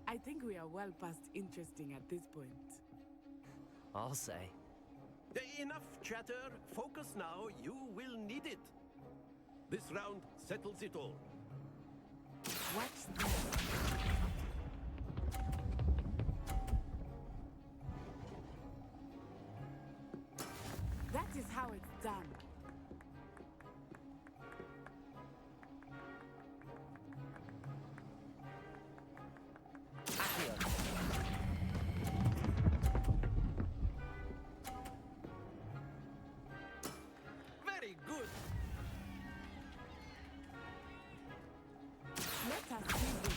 I think we are well past interesting at this point. I'll say. Enough chatter. Focus now. You will need it. This round settles it all. Watch this. That is how it's done. Very good. Let us see this.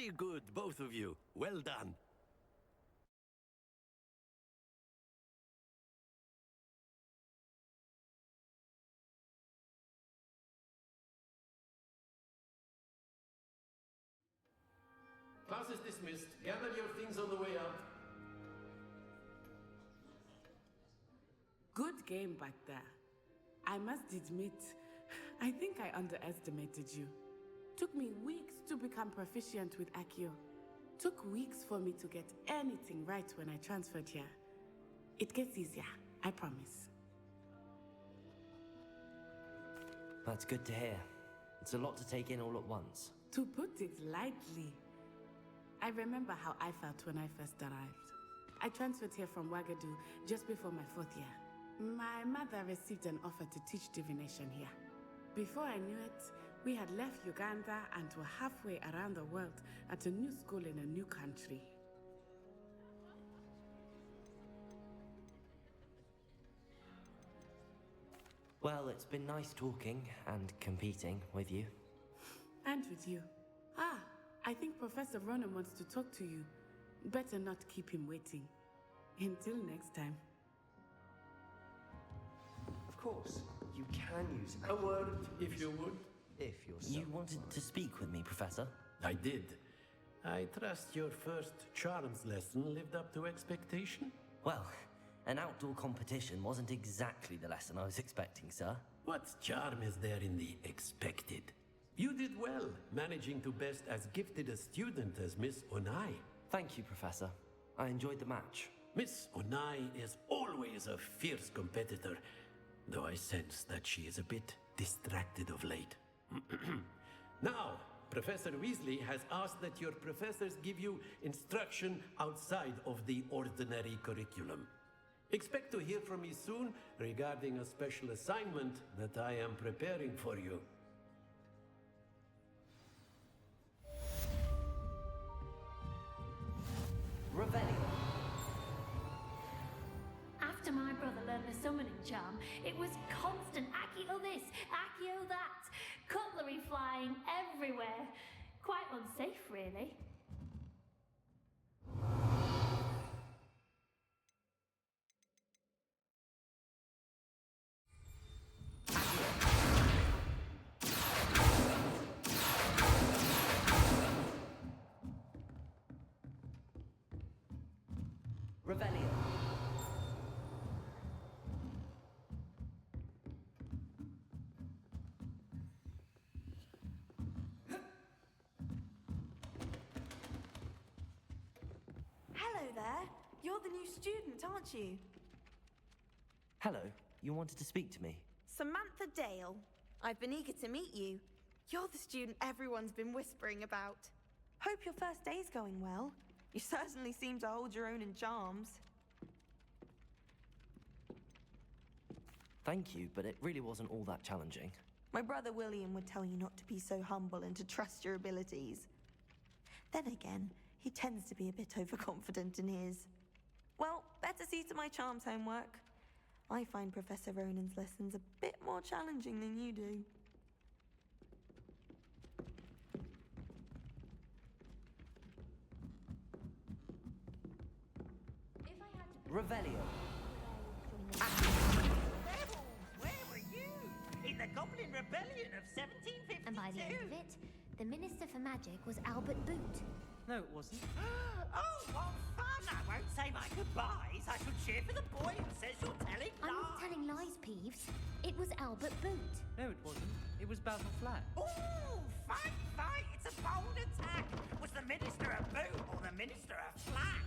Very good, both of you. Well done. Class is dismissed. Gather your things on the way out. Good game back there. I must admit, I think I underestimated you. Took me weeks to become proficient with Accio. Took weeks for me to get anything right when I transferred here. It gets easier, I promise. That's good to hear. It's a lot to take in all at once. To put it lightly, I remember how I felt when I first arrived. I transferred here from Wagadu just before my 4th year. My mother received an offer to teach divination here. Before I knew it, we had left Uganda and were halfway around the world at a new school in a new country. Well, it's been nice talking and competing with you. And with you. Ah, I think Professor Ronan wants to talk to you. Better not keep him waiting. Until next time. Of course, you can use A word, if you would. if you're so You wanted to speak with me, Professor? I did. I trust your first charms lesson lived up to expectation? Well, an outdoor competition wasn't exactly the lesson I was expecting, sir. What charm is there in the expected? You did well, managing to best as gifted a student as Miss Onai. Thank you, Professor. I enjoyed the match. Miss Onai is always a fierce competitor, though I sense that she is a bit distracted of late. Now, Professor Weasley has asked that your professors give you instruction outside of the ordinary curriculum. Expect to hear from me soon regarding a special assignment that I am preparing for you. Revelio. After my brother learned the summoning charm, it was constant Accio this, Accio that, cutlery flying everywhere. Quite unsafe, really. Revelio. Hello there. You're the new student, aren't you? Hello, you wanted to speak to me? Samantha Dale. I've been eager to meet you. You're the student everyone's been whispering about. Hope your first day's going well. You certainly seem to hold your own in charms. Thank you, but it really wasn't all that challenging. My brother William would tell you not to be so humble and to trust your abilities. Then again, he tends to be a bit overconfident in his. Well, better see to my charms homework. I find Professor Ronan's lessons a bit more challenging than you do. Revelio. Where were you? In the Goblin Rebellion of 1752? And by the end of it, the Minister for Magic was Albert Boot. No, it wasn't. Oh, what fun! I won't say my goodbyes. I shall cheer for the boy who says you're telling lies. I'm not telling lies, Peeves. It was Albert Boot. No, it wasn't. It was Basil Flat. Ooh, fight, fight! It's a bold attack. Was the Minister a boot or the Minister a flack?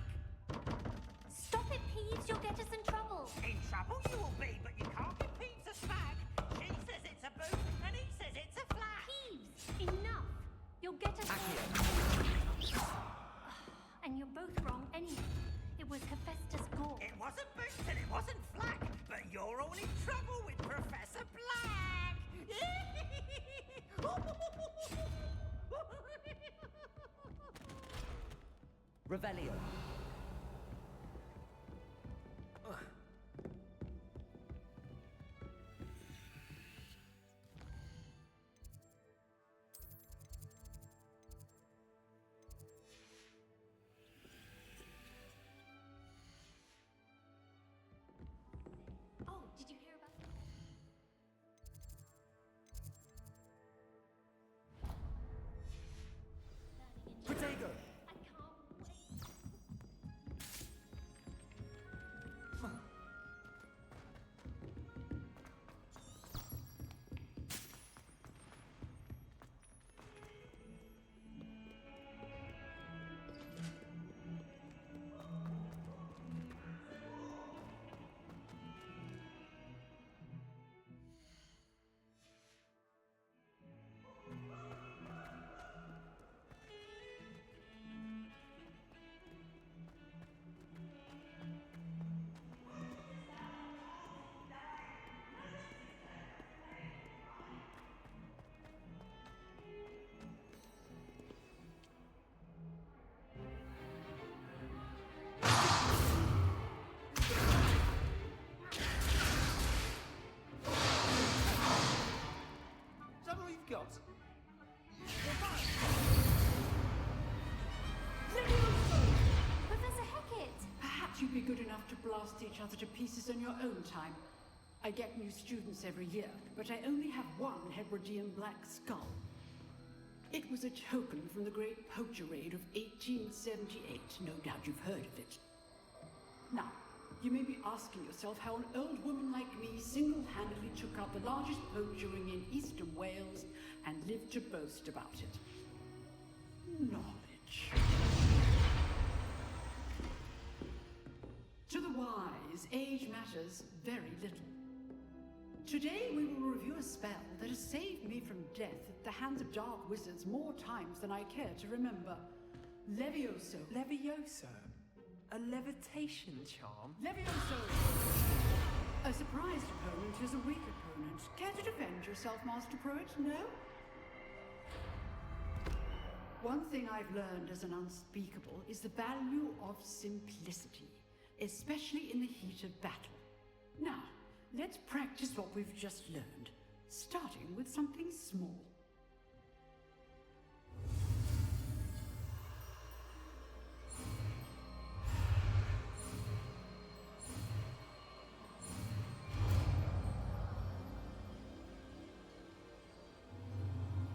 Stop it, Peeves. You'll get us in trouble. In trouble you will be, but you can't give Peeves a smack. She says it's a boot, and he says it's a flack. Peeves, enough. You'll get us And you're both wrong anyway. It was Hephaestus Gore. It wasn't boot and it wasn't flack, but you're all in trouble with Professor Black. Revelio. got? Professor Hackett! Perhaps you'd be good enough to blast each other to pieces on your own time. I get new students every year, but I only have one Hebridean black skull. It was a token from the Great Poacher Raid of 1878. No doubt you've heard of it. Now, you may be asking yourself how an old woman like me single-handedly took out the largest poacher ring in eastern Wales and lived to boast about it. Knowledge. To the wise, age matters very little. Today we will review a spell that has saved me from death at the hands of dark wizards more times than I care to remember. Levioso. Levioso? A levitation charm? Levioso! A surprised opponent is a weak opponent. Care to defend yourself, Master Pruitt? No? One thing I've learned as an unspeakable is the value of simplicity, especially in the heat of battle. Now, let's practice what we've just learned, starting with something small.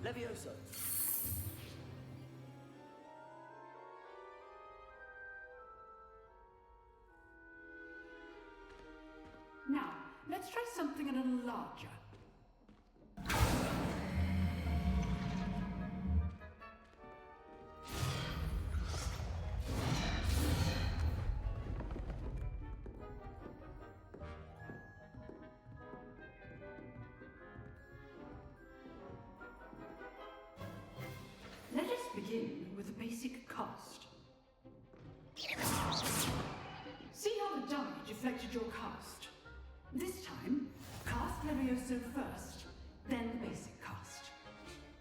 Levioso. Now, let's try something a little larger. Let us begin with a basic cast. See how the dummy deflected your cast? This time, cast Levioso first, then the basic cast.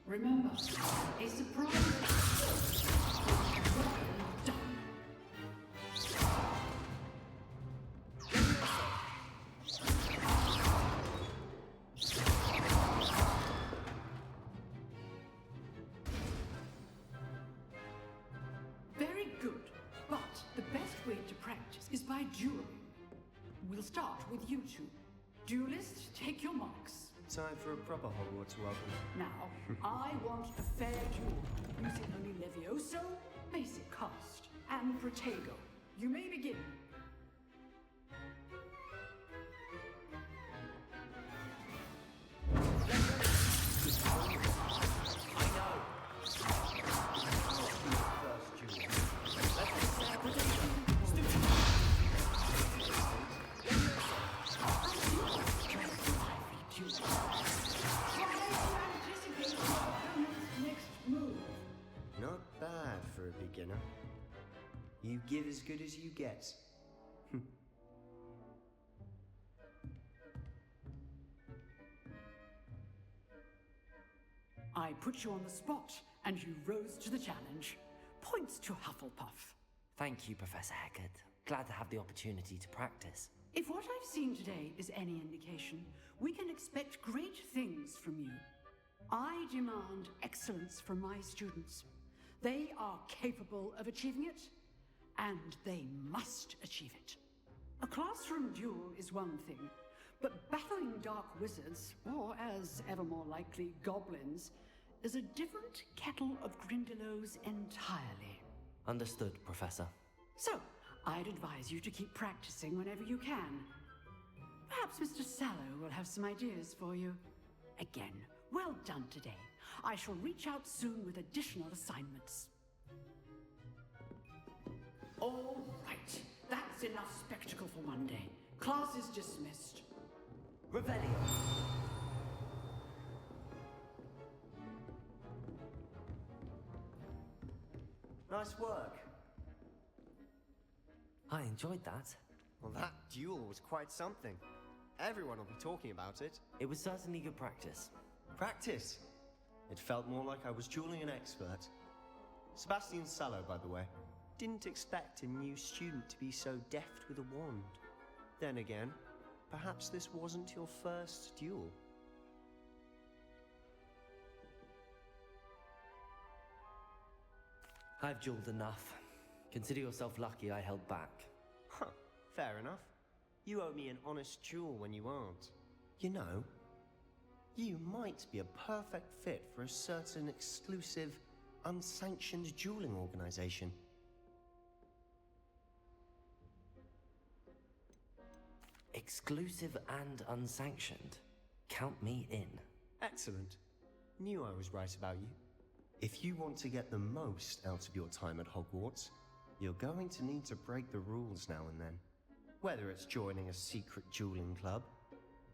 Remember, a surprise done. Very good, but the best way to practice is by dueling. We'll start with you two. Duelists, take your marks. Time for a proper Hogwarts welcome. Now, I want a fair duel, using only Levioso, basic cast, and Protego. You may begin. Not bad for a beginner. You give as good as you get. I put you on the spot, and you rose to the challenge. Points to Hufflepuff. Thank you, Professor Hackett. Glad to have the opportunity to practice. If what I've seen today is any indication, we can expect great things from you. I demand excellence from my students. They are capable of achieving it, and they must achieve it. A classroom duel is one thing, but battling dark wizards, or as ever more likely, goblins, is a different kettle of Grindylows entirely. Understood, Professor. So, I'd advise you to keep practicing whenever you can. Perhaps Mr. Sallow will have some ideas for you. Again, well done today. I shall reach out soon with additional assignments. All right, that's enough spectacle for one day. Class is dismissed. Revelio. Nice work. I enjoyed that. Well, that duel was quite something. Everyone will be talking about it. It was certainly good practice. Practice? It felt more like I was dueling an expert. Sebastian Sallow, by the way. Didn't expect a new student to be so deft with a wand. Then again, perhaps this wasn't your first duel. I've jeweled enough. Consider yourself lucky I held back. Huh, fair enough. You owe me an honest jewel when you aren't. You know, you might be a perfect fit for a certain exclusive, unsanctioned dueling organization. Exclusive and unsanctioned. Count me in. Excellent. Knew I was right about you. If you want to get the most out of your time at Hogwarts, you're going to need to break the rules now and then. Whether it's joining a secret dueling club,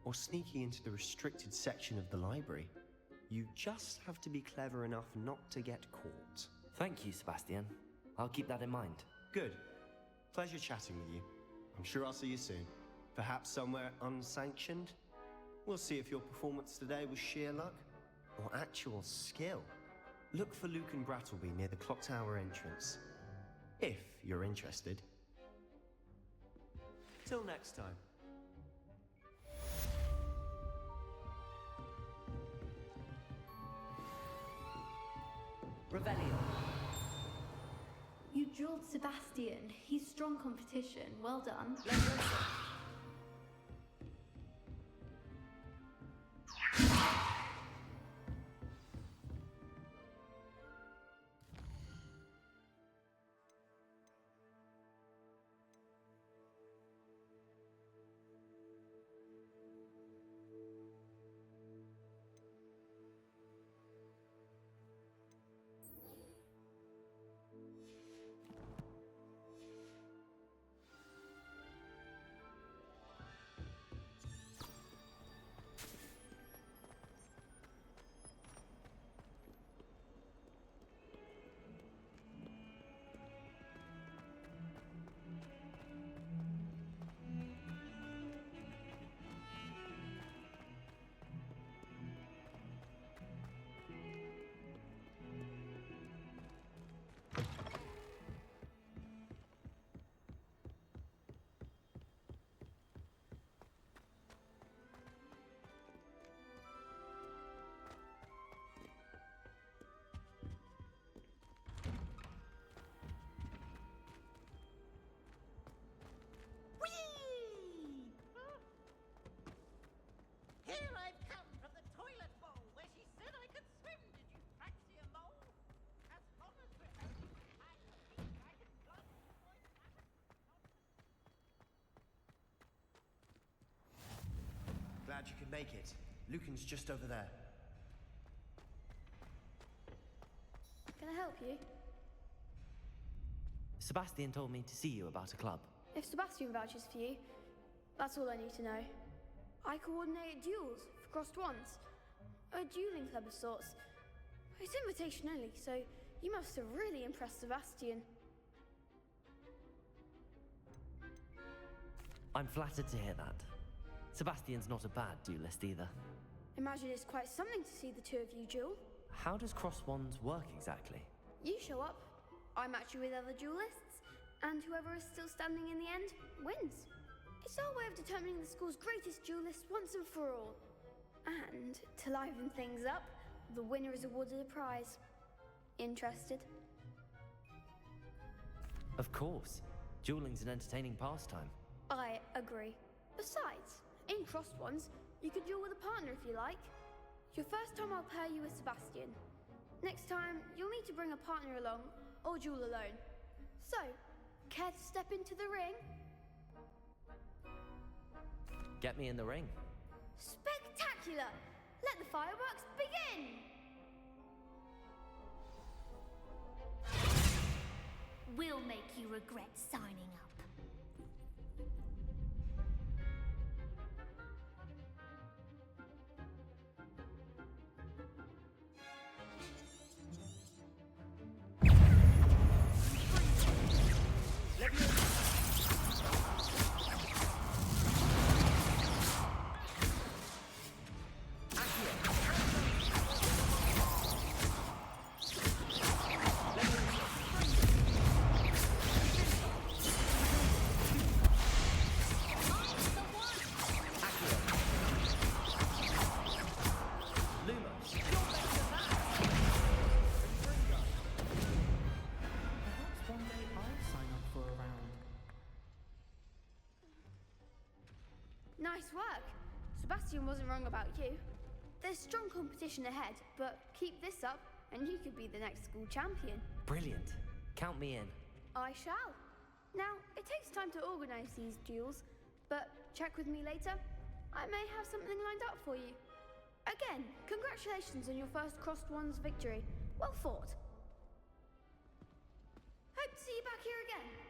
or sneaking into the restricted section of the library, you just have to be clever enough not to get caught. Thank you, Sebastian. I'll keep that in mind. Good. Pleasure chatting with you. I'm sure I'll see you soon. Perhaps somewhere unsanctioned? We'll see if your performance today was sheer luck or actual skill. Look for Luke and Brattleby near the clock tower entrance, if you're interested. Till next time. Revelio. You jeweled Sebastian. He's strong competition. Well done. Here I've come from the toilet bowl where she said I could swim. Did you fancy a mole? As long as we're only I can go. Glad you could make it. Lucan's just over there. Can I help you? Sebastian told me to see you about a club. If Sebastian vouches for you, that's all I need to know. I coordinate duels for crossed wands. A dueling club of sorts. It's invitation only, so you must have really impressed Sebastian. I'm flattered to hear that. Sebastian's not a bad duelist either. Imagine it's quite something to see the two of you duel. How does cross wands work exactly? You show up, I match you with other duelists, and whoever is still standing in the end wins. It's our way of determining the school's greatest duelist once and for all. And to liven things up, the winner is awarded a prize. Interested? Of course. Dueling's an entertaining pastime. I agree. Besides, in crossed ones, you can duel with a partner if you like. Your first time I'll pair you with Sebastian. Next time, you'll need to bring a partner along, or duel alone. So, care to step into the ring? Get me in the ring. Spectacular! Let the fireworks begin! We'll make you regret signing up. Nice work. Sebastian wasn't wrong about you. There's strong competition ahead, but keep this up and you could be the next school champion. Brilliant. Count me in. I shall. Now, it takes time to organise these duels, but check with me later. I may have something lined up for you. Again, congratulations on your first Crossed Ones victory. Well fought. Hope to see you back here again.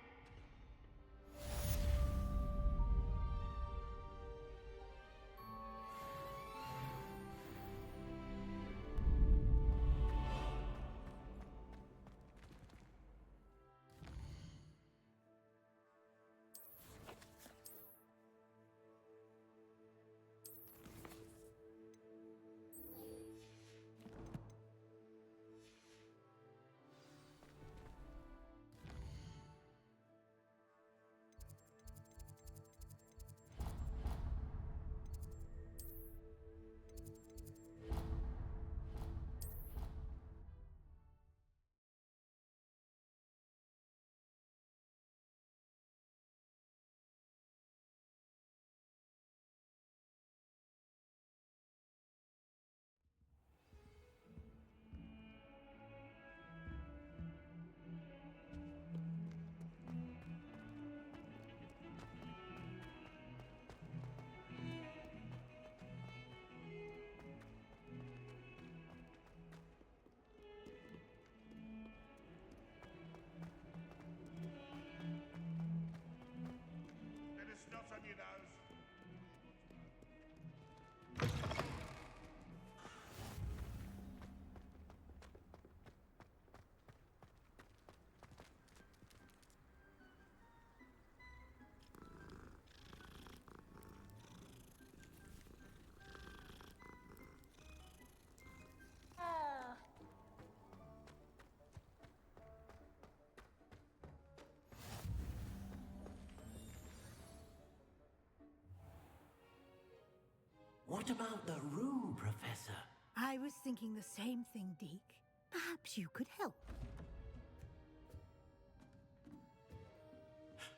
What about the room, Professor? I was thinking the same thing, Deke. Perhaps you could help.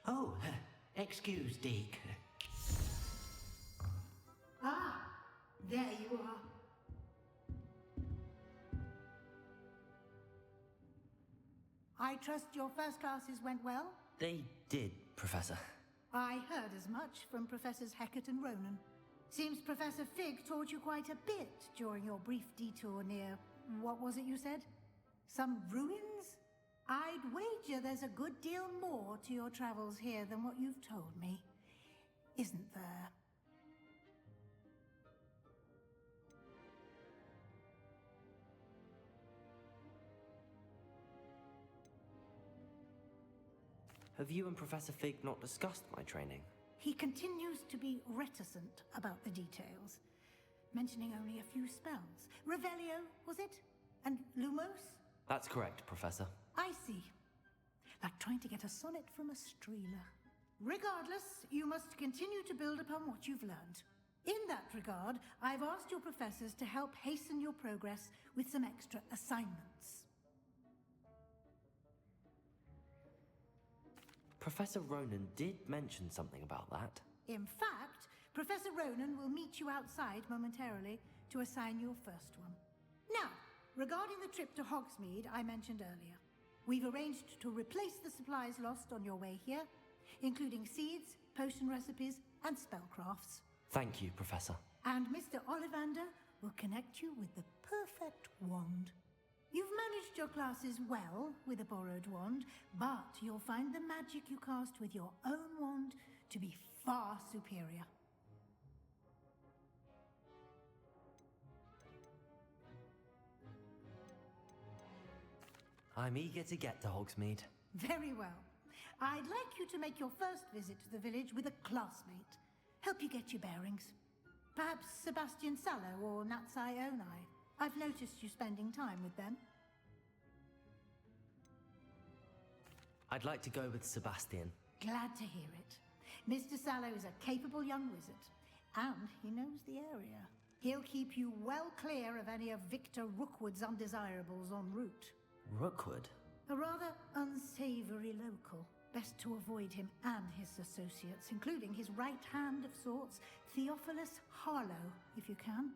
Oh, excuse, Deke. Ah, there you are. I trust your first classes went well? They did, Professor. I heard as much from Professors Hecat and Ronan. Seems Professor Fig taught you quite a bit during your brief detour near... what was it you said? Some ruins? I'd wager there's a good deal more to your travels here than what you've told me. Isn't there? Have you and Professor Fig not discussed my training? He continues to be reticent about the details, mentioning only a few spells. Revelio, was it? And Lumos? That's correct, Professor. I see. Like trying to get a sonnet from a streeler. Regardless, you must continue to build upon what you've learned. In that regard, I've asked your professors to help hasten your progress with some extra assignments. Professor Ronan did mention something about that. In fact, Professor Ronan will meet you outside momentarily to assign your first one. Now, regarding the trip to Hogsmeade I mentioned earlier, we've arranged to replace the supplies lost on your way here, including seeds, potion recipes, and spellcrafts. Thank you, Professor. And Mr. Ollivander will connect you with the perfect wand. You've managed your classes well with a borrowed wand, but you'll find the magic you cast with your own wand to be far superior. I'm eager to get to Hogsmeade. Very well. I'd like you to make your first visit to the village with a classmate. Help you get your bearings. Perhaps Sebastian Sallow or Natsai Onai. I've noticed you spending time with them. I'd like to go with Sebastian. Glad to hear it. Mr. Sallow is a capable young wizard, and he knows the area. He'll keep you well clear of any of Victor Rookwood's undesirables en route. Rookwood? A rather unsavory local. Best to avoid him and his associates, including his right hand of sorts, Theophilus Harlow, if you can.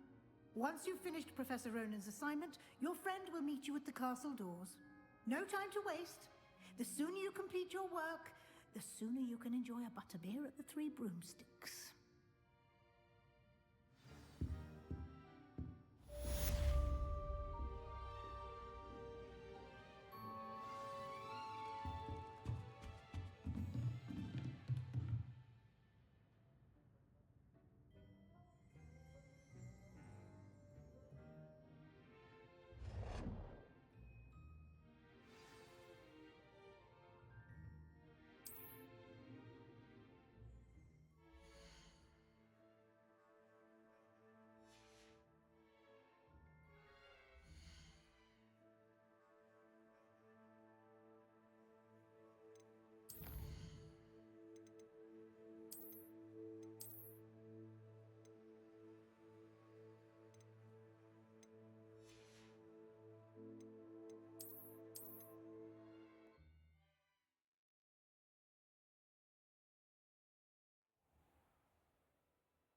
Once you've finished Professor Ronan's assignment, your friend will meet you at the castle doors. No time to waste. The sooner you complete your work, the sooner you can enjoy a butterbeer at the Three Broomsticks.